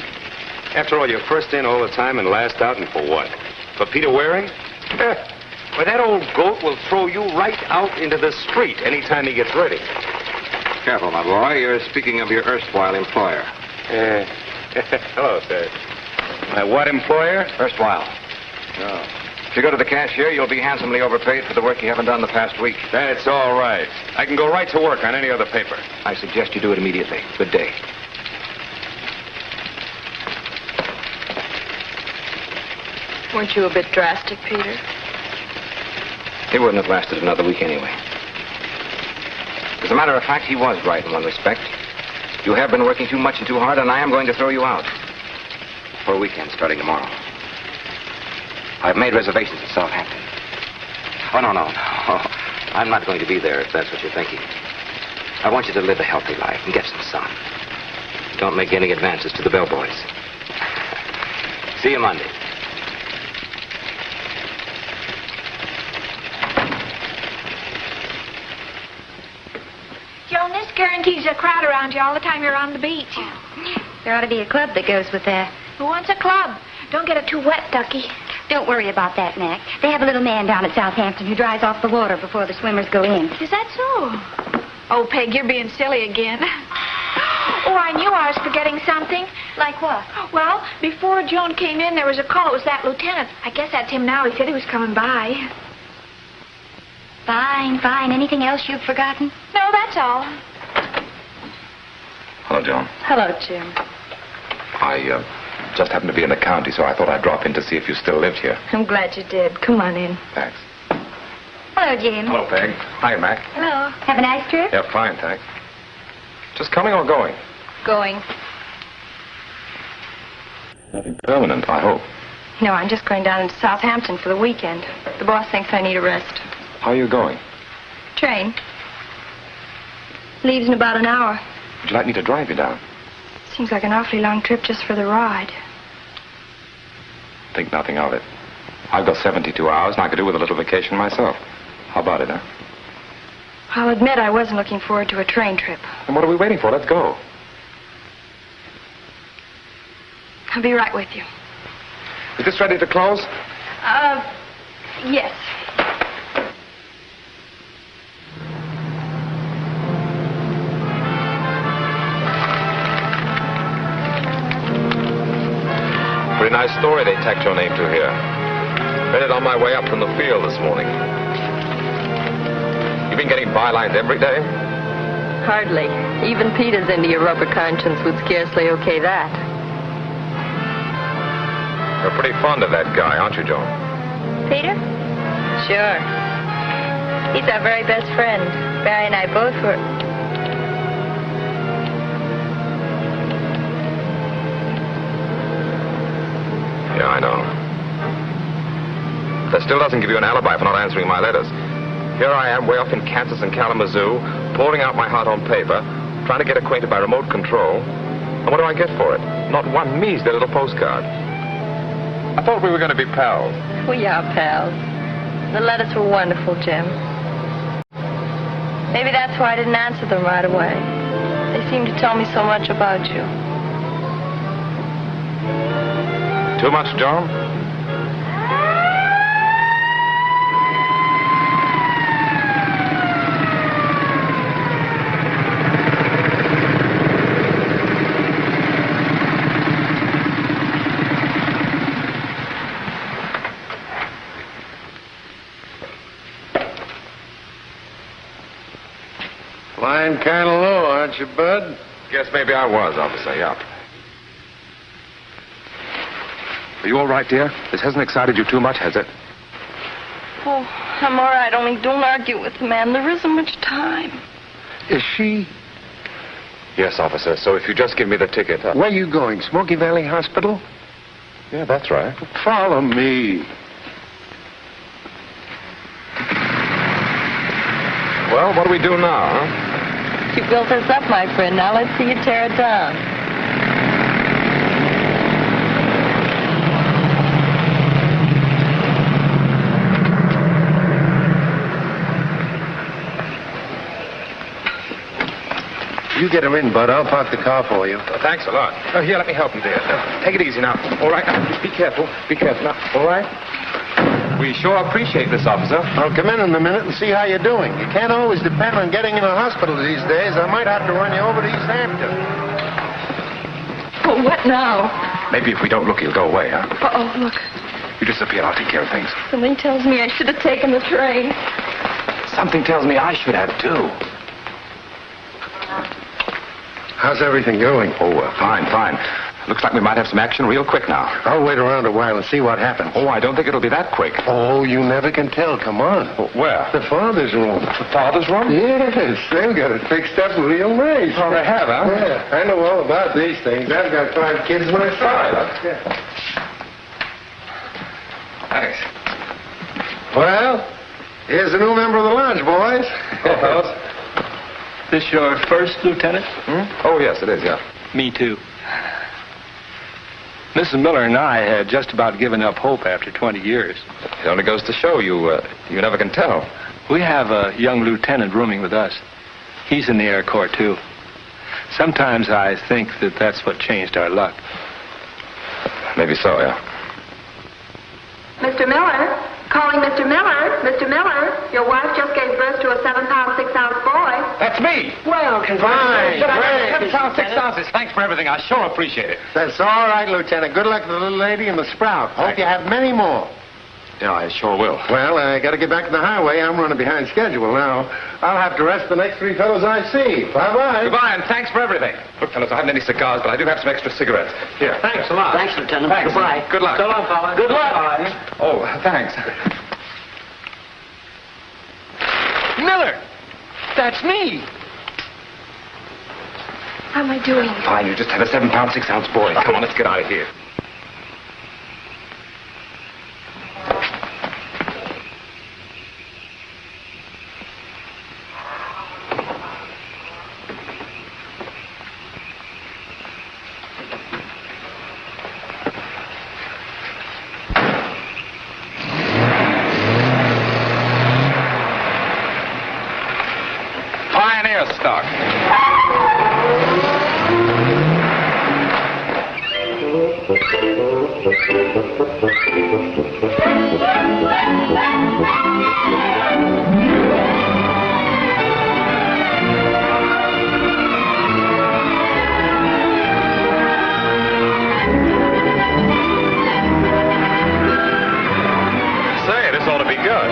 After all, you're first in all the time and last out, and for what? For Peter Waring? Well, that old goat will throw you right out into the street anytime he gets ready. Careful, my boy. You're speaking of your erstwhile employer. Hello, sir. My what employer? Erstwhile. No. If you go to the cashier, you'll be handsomely overpaid for the work you haven't done the past week. That's all right. I can go right to work on any other paper. I suggest you do it immediately. Good day. Weren't you a bit drastic, Peter? He wouldn't have lasted another week anyway. As a matter of fact, he was right in one respect. You have been working too much and too hard, and I am going to throw you out. For a weekend starting tomorrow. I've made reservations at Southampton. Oh, no. I'm not going to be there if that's what you're thinking. I want you to live a healthy life and get some sun. Don't make any advances to the bellboys. See you Monday. guarantees a crowd around you all the time you're on the beach. There ought to be a club that goes with that. Who wants a club? Don't get it too wet, Ducky. Don't worry about that, Mac. They have a little man down at Southampton who dries off the water before the swimmers go in. Is that so? Oh, Peg, you're being silly again. Oh, I knew I was forgetting something. Like what? Well, before Joan came in, there was a call. It was that lieutenant. I guess that's him now. He said he was coming by. Fine, fine. Anything else you've forgotten? No, that's all. Hello, Joan. Hello, Jim. I just happened to be in the county, so I thought I'd drop in to see if you still lived here. I'm glad you did. Come on in. Thanks. Hello, Jim. Hello, Peg. Hi, Mac. Hello. Have a nice trip? Yeah, fine, thanks. Just coming or going? Going. Nothing permanent, I hope. No, I'm just going down into Southampton for the weekend. The boss thinks I need a rest. How are you going? Train. Leaves in about an hour. Would you like me to drive you down? Seems like an awfully long trip just for the ride. Think nothing of it. I've got 72 hours, and I could do with a little vacation myself. How about it, huh? I'll admit I wasn't looking forward to a train trip. Then what are we waiting for? Let's go. I'll be right with you. Is this ready to close? Yes. Pretty nice story they tacked your name to here. Read it on my way up from the field this morning. You've been getting bylines every day? Hardly. Even Peter's India rubber conscience would scarcely okay that. You're pretty fond of that guy, aren't you, Joan? Peter? Sure. He's our very best friend. Barry and I both were... Yeah, I know. That still doesn't give you an alibi for not answering my letters. Here I am, way off in Kansas and Kalamazoo, pouring out my heart on paper, trying to get acquainted by remote control. And what do I get for it? Not one measly little postcard. I thought we were going to be pals. We are pals. The letters were wonderful, Jim. Maybe that's why I didn't answer them right away. They seemed to tell me so much about you. Too much, John? Flying kind of low, aren't you, Bud? Guess maybe I was, officer, yeah. Are you all right, dear? This hasn't excited you too much, has it? Oh, I'm all right, only don't argue with the man. There isn't much time. Is she? Yes, officer, so if you just give me the ticket... Where are you going, Smoky Valley Hospital? Yeah, that's right. Follow me. Well, what do we do now, huh? You built this up, my friend. Now let's see you tear it down. You get her in, Bud. I'll park the car for you. Thanks a lot. Oh, here, let me help you, dear. Take it easy now. All right, now, be careful. Be careful now. All right? We sure appreciate this, officer. I'll come in a minute and see how you're doing. You can't always depend on getting in a hospital these days. I might have to run you over to East Hampton. Oh, what now? Maybe if we don't look, he'll go away, huh? Uh-oh, look. You disappear. I'll take care of things. Something tells me I should have taken the train. Something tells me I should have, too. How's everything going? Oh, fine, fine. Looks like we might have some action real quick now. I'll wait around a while and see what happens. Oh, I don't think it'll be that quick. Oh, you never can tell. Come on. Where? The father's room. The father's room? Yes, they've got it fixed up real nice. Oh, they have, huh? Yeah, I know all about these things. I've got 5 kids myself. Thanks. Well, here's a new member of the lodge, boys. Oh, fellas. This your first, Lieutenant? Oh, yes, it is, yeah. Me too. Mrs. Miller and I had just about given up hope after 20 years. It only goes to show you never can tell. We have a young lieutenant rooming with us. He's in the Air Corps, too. Sometimes I think that that's what changed our luck. Maybe so, yeah. Mr. Miller? Calling Mr. Miller. Mr. Miller, your wife just gave birth to a 7-pound, 6-ounce boy. That's me. Well, congratulations. Great. Great. 7 pounds, 6 ounces. Thanks for everything. I sure appreciate it. That's all right, Lieutenant. Good luck to the little lady and the sprout. Hope you have many more. Yeah, I sure will. Well, I got to get back to the highway. I'm running behind schedule now. I'll have to rest the next 3 fellows I see. Bye-bye. Goodbye, and thanks for everything. Look, fellas, I haven't any cigars, but I do have some extra cigarettes. Here. Thanks a lot. Thanks, Lieutenant. Thanks. Goodbye. Good luck. So long, fellas. Good luck. Oh, thanks. Miller! That's me! How am I doing? Fine, you just had a 7-pound, 6-ounce boy. Come on, let's get out of here. Pioneer stock. Say, this ought to be good.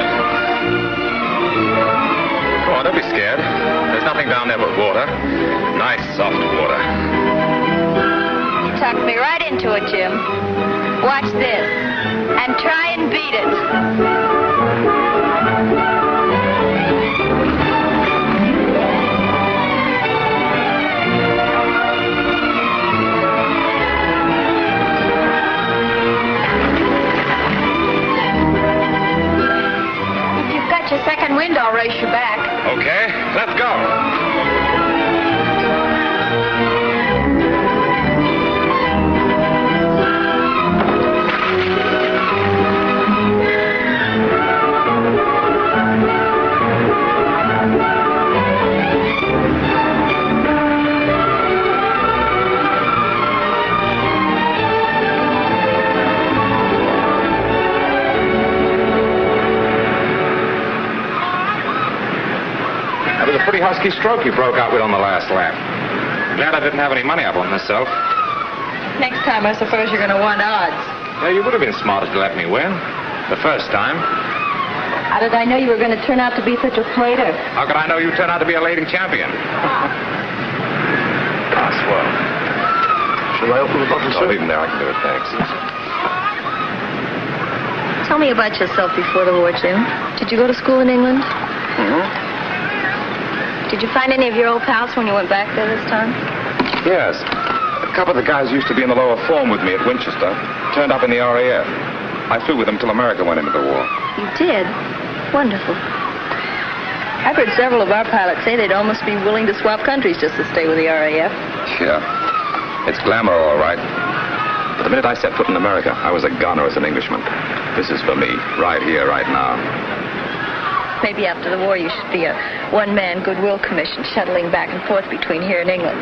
Come on, don't be scared. There's nothing down there but water. Nice, soft water. You tucked me right into it, Jim. Watch this. And try and beat it. If you've got your second wind, I'll race you back. Okay, let's go. That was a pretty husky stroke you broke out with on the last lap. Glad I didn't have any money up on myself. Next time, I suppose you're going to want odds. Yeah, you would have been smarter to let me win. The first time. How did I know you were going to turn out to be such a plater? How could I know you turned out to be a lady champion? Ah, swell. Shall I open the bottle, Oh, sir? leave him there. I can do it, thanks. Tell me about yourself before the war, Jim. Did you go to school in England? Mm-hmm. Did you find any of your old pals when you went back there this time? Yes. A couple of the guys used to be in the lower form with me at Winchester. Turned up in the RAF. I flew with them till America went into the war. You did? Wonderful. I've heard several of our pilots say they'd almost be willing to swap countries just to stay with the RAF. Yeah. It's glamour, all right. But the minute I set foot in America, I was a gunner as an Englishman. This is for me, right here, right now. Maybe after the war you should be a one-man goodwill commission shuttling back and forth between here and England.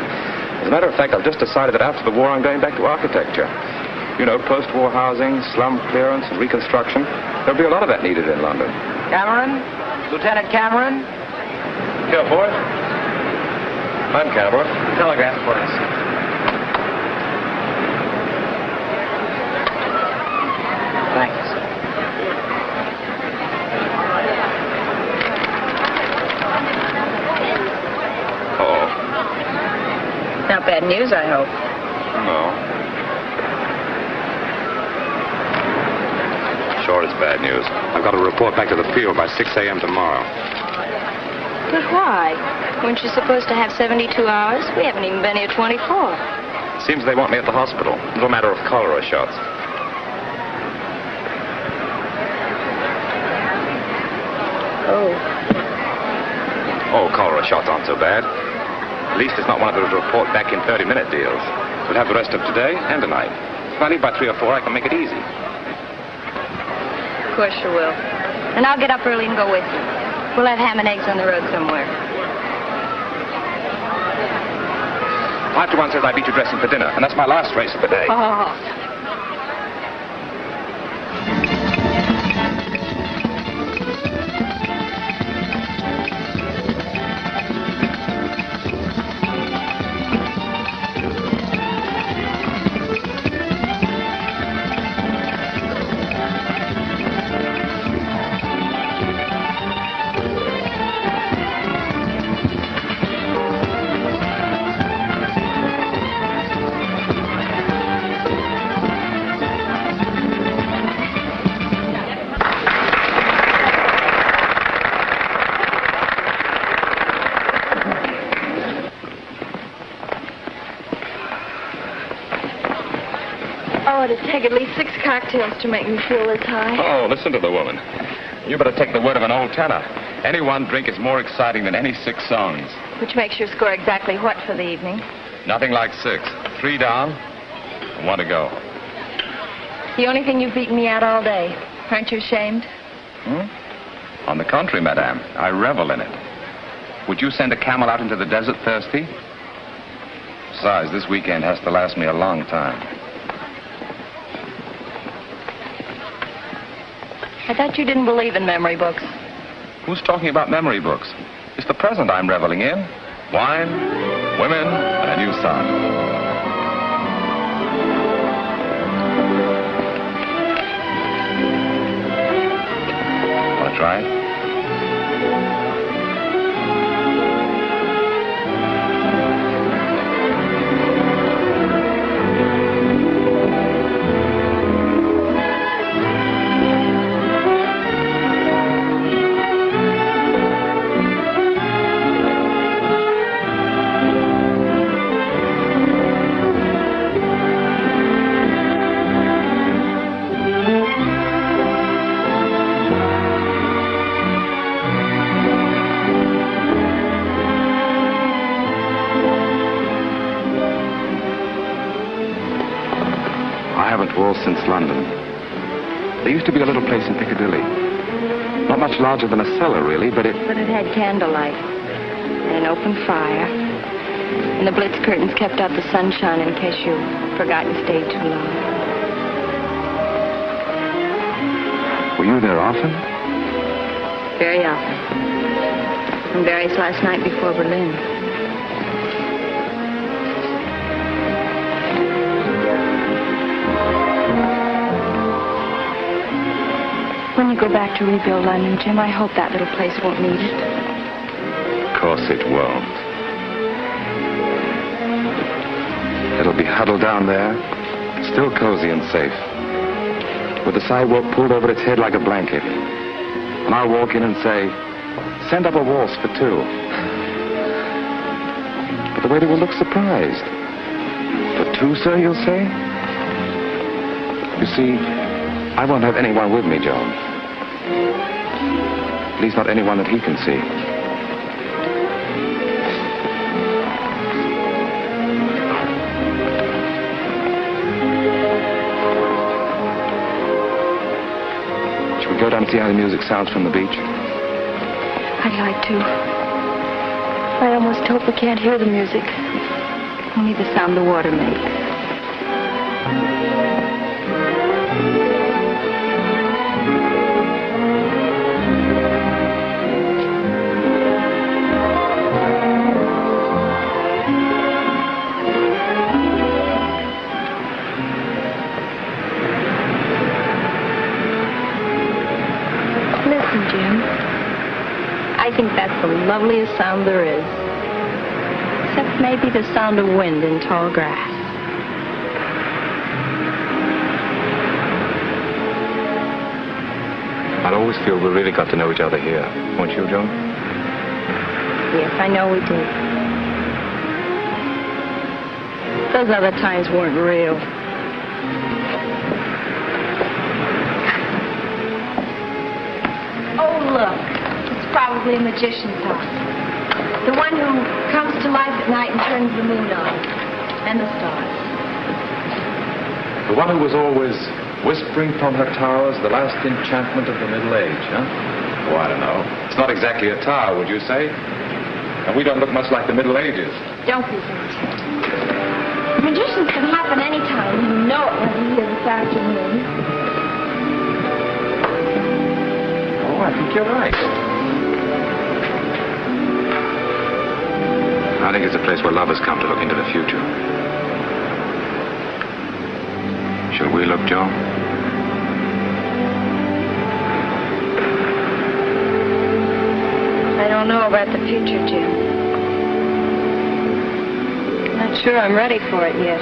As a matter of fact, I've just decided that after the war, I'm going back to architecture. You know, post-war housing, slum clearance, and reconstruction. There'll be a lot of that needed in London. Cameron? Lieutenant Cameron? Here, boy. I'm Cameron. Telegram for us. Thanks. Uh-oh. Not bad news, I hope. No. Sure, it's bad news. I've got to report back to the field by 6 a.m. tomorrow. But why? Weren't you supposed to have 72 hours? We haven't even been here 24. Seems they want me at the hospital. It's a matter of cholera shots. Oh, cholera shots aren't so bad. At least it's not one of those report back in 30-minute deals. We'll have the rest of today and tonight. If I leave by 3 or 4, I can make it easy. Of course you will. And I'll get up early and go with you. We'll have ham and eggs on the road somewhere. 5 to 1 says I beat you dressing for dinner, and that's my last race of the day. Oh. It'd take at least 6 cocktails to make me feel this high. Oh, listen to the woman. You better take the word of an old tenor. Any one drink is more exciting than any 6 songs. Which makes your score exactly what for the evening? Nothing like 6. 3 down, and 1 to go. The only thing you've beaten me at all day. Aren't you ashamed? On the contrary, madame, I revel in it. Would you send a camel out into the desert thirsty? Besides, this weekend has to last me a long time. I thought you didn't believe in memory books. Who's talking about memory books? It's the present I'm reveling in. Wine, women, and a new song. Want to try it? Since London. There used to be a little place in Piccadilly. Not much larger than a cellar, really, but it had candlelight and an open fire. And the Blitz curtains kept out the sunshine in case you forgot you stayed too long. Were you there often? Very often. And Barry's last night before Berlin. When you go back to rebuild London, Jim, I hope that little place won't need it. Of course it won't. It'll be huddled down there, still cozy and safe, with the sidewalk pulled over its head like a blanket. And I'll walk in and say, send up a waltz for 2. But the waiter will look surprised. For 2, sir, you'll say? You see, I won't have anyone with me, Joan. At least not anyone that he can see. Should we go down and see how the music sounds from the beach? I'd like to. I almost hope we can't hear the music. Only the sound the water makes. I think that's the loveliest sound there is. Except maybe the sound of wind in tall grass. I'd always feel we really got to know each other here. Won't you, Joan? Yes, I know we did. Those other times weren't real. Oh, look. Probably a magician's house. The one who comes to life at night and turns the moon on. And the stars. The one who was always whispering from her towers, the last enchantment of the Middle Age, huh? Oh, I don't know. It's not exactly a tower, would you say? And we don't look much like the Middle Ages. Don't be that. Magicians can happen anytime. You know it when you hear this afternoon. Oh, I think you're right. I think it's a place where lovers come to look into the future. Shall we look, Joe? I don't know about the future, Jim. Not sure I'm ready for it yet.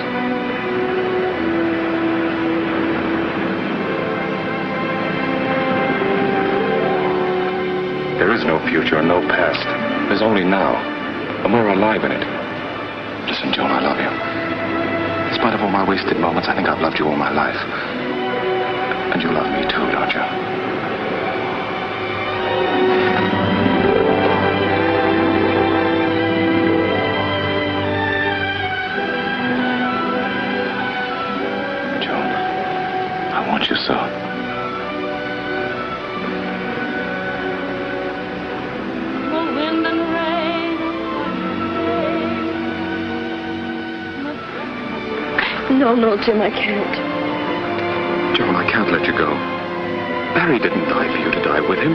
There is no future and no past. There's only now. And we're alive in it. Listen, Joan, I love you. In spite of all my wasted moments, I think I've loved you all my life. And you love me too, don't you? Joan, I want you so. No, Jim, I can't. Joan, I can't let you go. Barry didn't die for you to die with him.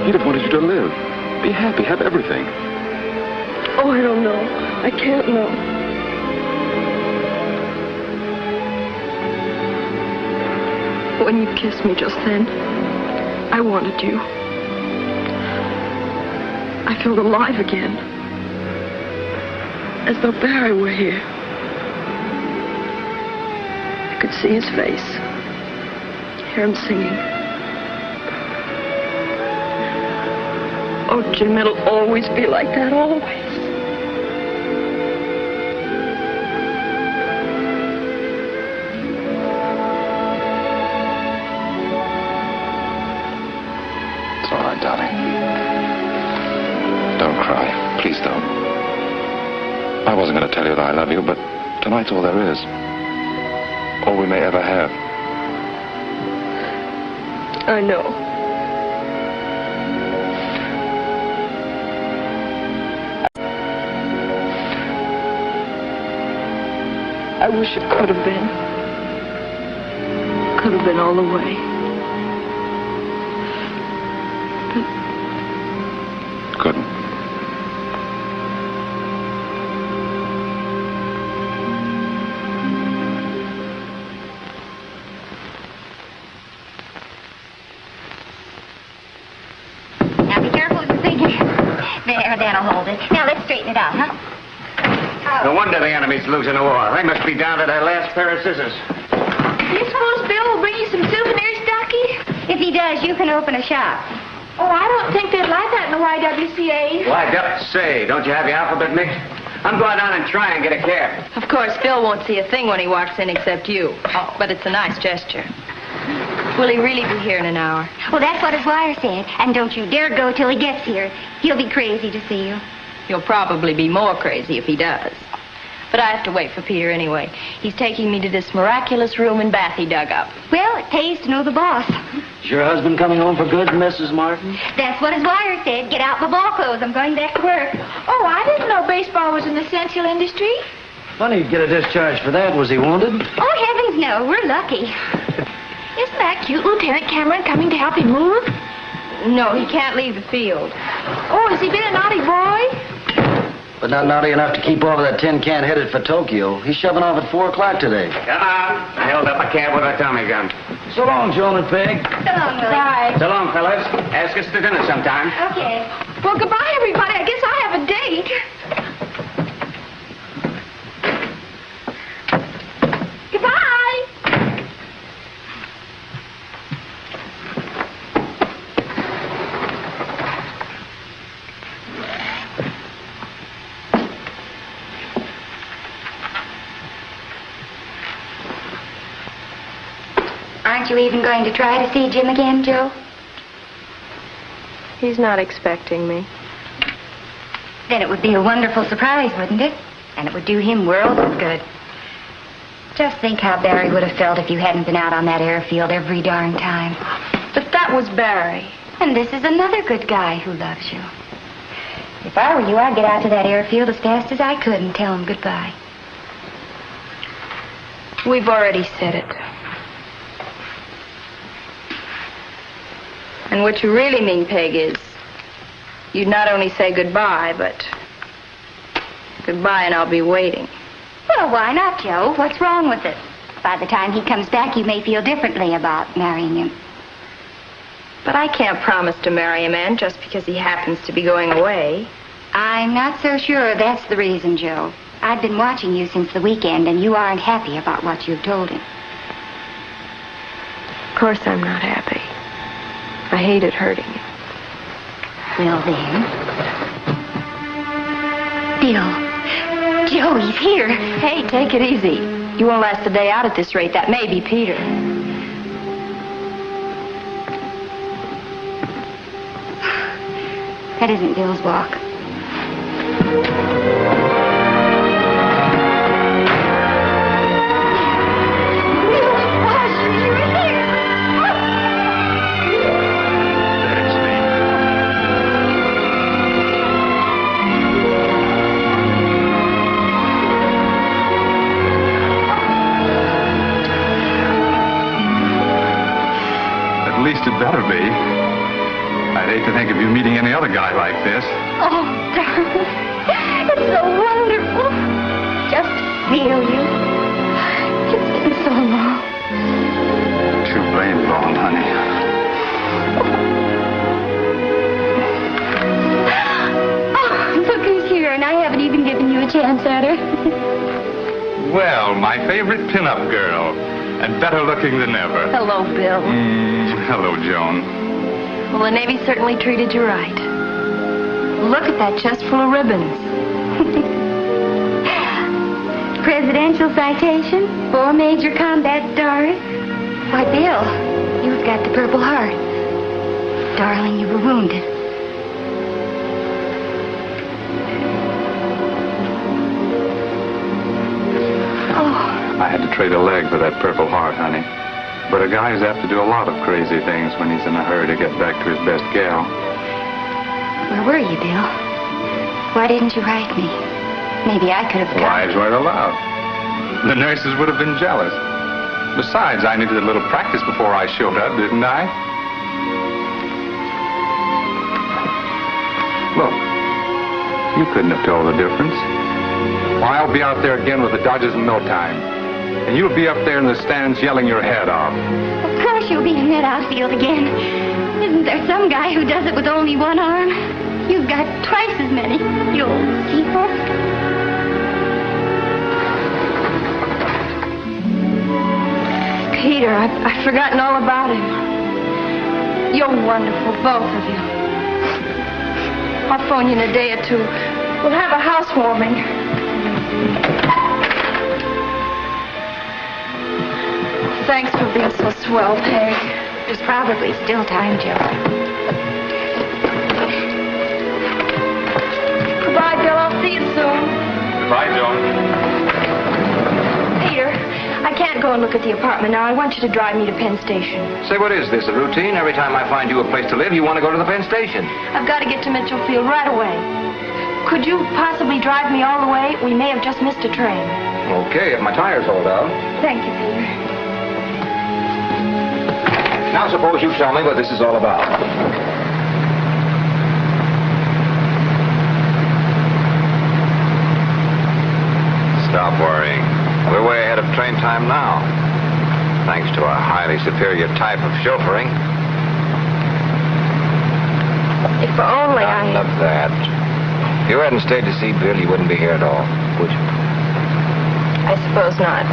He'd have wanted you to live. Be happy, have everything. Oh, I don't know. I can't know. When you kissed me just then, I wanted you. I felt alive again. As though Barry were here. I could see his face, hear him singing. Oh, Jim, it'll always be like that, always. It's all right, darling. Don't cry. Please don't. I wasn't going to tell you that I love you, but tonight's all there is. All we may ever have. I know. I wish it could have been. Could have been all the way. But couldn't. That'll hold it. Now, let's straighten it out, huh? No wonder the enemy's losing the war. They must be down to their last pair of scissors. Do you suppose Bill will bring you some souvenirs, Ducky? If he does, you can open a shop. Oh, I don't think they'd like that in the YWCA. Why, say, don't you have your alphabet mixed? I'm going down and try and get a cab. Of course, Phil won't see a thing when he walks in except you. Oh. But it's a nice gesture. Will he really be here in an hour? Well, that's what his wire said. And don't you dare go till he gets here. He'll be crazy to see you. You'll probably be more crazy if he does. But I have to wait for Peter anyway. He's taking me to this miraculous room in Bath he dug up. Well, it pays to know the boss. Is your husband coming home for good, Mrs. Martin? That's what his wire said. Get out the ball clothes. I'm going back to work. Oh, I didn't know baseball was an essential industry. Funny you'd get a discharge for that. Was he wounded? Oh, heavens no. We're lucky. Isn't that cute, Lieutenant Cameron coming to help him move? No, he can't leave the field. Oh, has he been a naughty boy? But not naughty enough to keep over that tin can headed for Tokyo. He's shoving off at 4 o'clock today. Come on. I held up a cab with a Tommy gun. So long, Joan and Peg. So long, Willie. Bye. So long, fellas. Ask us to dinner sometime. Okay. Well, goodbye, everybody. I guess I have a date. Goodbye. Aren't you even going to try to see Jim again, Joe? He's not expecting me. Then it would be a wonderful surprise, wouldn't it? And it would do him worlds of good. Just think how Barry would have felt if you hadn't been out on that airfield every darn time. But that was Barry. And this is another good guy who loves you. If I were you, I'd get out to that airfield as fast as I could and tell him goodbye. We've already said it. And what you really mean, Peg, is you'd not only say goodbye, but goodbye and I'll be waiting. Well, why not, Joe? What's wrong with it? By the time he comes back, you may feel differently about marrying him. But I can't promise to marry a man just because he happens to be going away. I'm not so sure that's the reason, Joe. I've been watching you since the weekend, and you aren't happy about what you've told him. Of course I'm not happy. I hated hurting him. Well, then. Bill. Joe, he's here. Hey, take it easy. You won't last a day out at this rate. That may be Peter. That isn't Bill's walk. At least it better be. I'd hate to think of you meeting any other guy like this. Oh, darling. It's so wonderful. Just feel you. It's been so long. Too blame long, honey. Oh, look who's here, and I haven't even given you a chance at her. Well, my favorite pin-up girl. And better looking than ever. Hello, Bill. Hello, Joan. Well, the Navy certainly treated you right. Look at that chest full of ribbons. Presidential citation, 4 major combat stars. Why, Bill, you've got the Purple Heart. Darling, you were wounded. I had to trade a leg for that Purple Heart, honey. But a guy's apt to do a lot of crazy things when he's in a hurry to get back to his best gal. Where were you, Bill? Why didn't you write me? Maybe I could have come. Wives weren't allowed. The nurses would have been jealous. Besides, I needed a little practice before I showed up, didn't I? Look, you couldn't have told the difference. Why, I'll be out there again with the Dodgers in no time. And you'll be up there in the stands yelling your head off. Of course you'll be in that outfield again. Isn't there some guy who does it with only one arm? You've got twice as many. You old keeper. Peter, I've forgotten all about him. You're wonderful, both of you. I'll phone you in a day or two. We'll have a housewarming. Thanks for being so swell, Peg. There's probably still time, Joe. Goodbye, Bill. I'll see you soon. Goodbye, Joan. Peter, I can't go and look at the apartment now. I want you to drive me to Penn Station. Say, what is this, a routine? Every time I find you a place to live, you want to go to the Penn Station. I've got to get to Mitchell Field right away. Could you possibly drive me all the way? We may have just missed a train. Okay, if my tires hold out. Thank you, Peter. Now suppose you tell me what this is all about. Stop worrying. We're way ahead of train time now. Thanks to a highly superior type of chauffeuring. If only None of that. If you hadn't stayed to see Bill, you wouldn't be here at all, would you? I suppose not.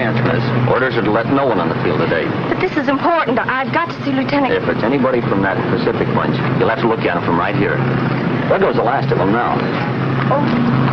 chance, miss. Orders are to let no one on the field today. But this is important. I've got to see Lieutenant... If it's anybody from that Pacific bunch, you'll have to look at him from right here. There goes the last of them now. Oh.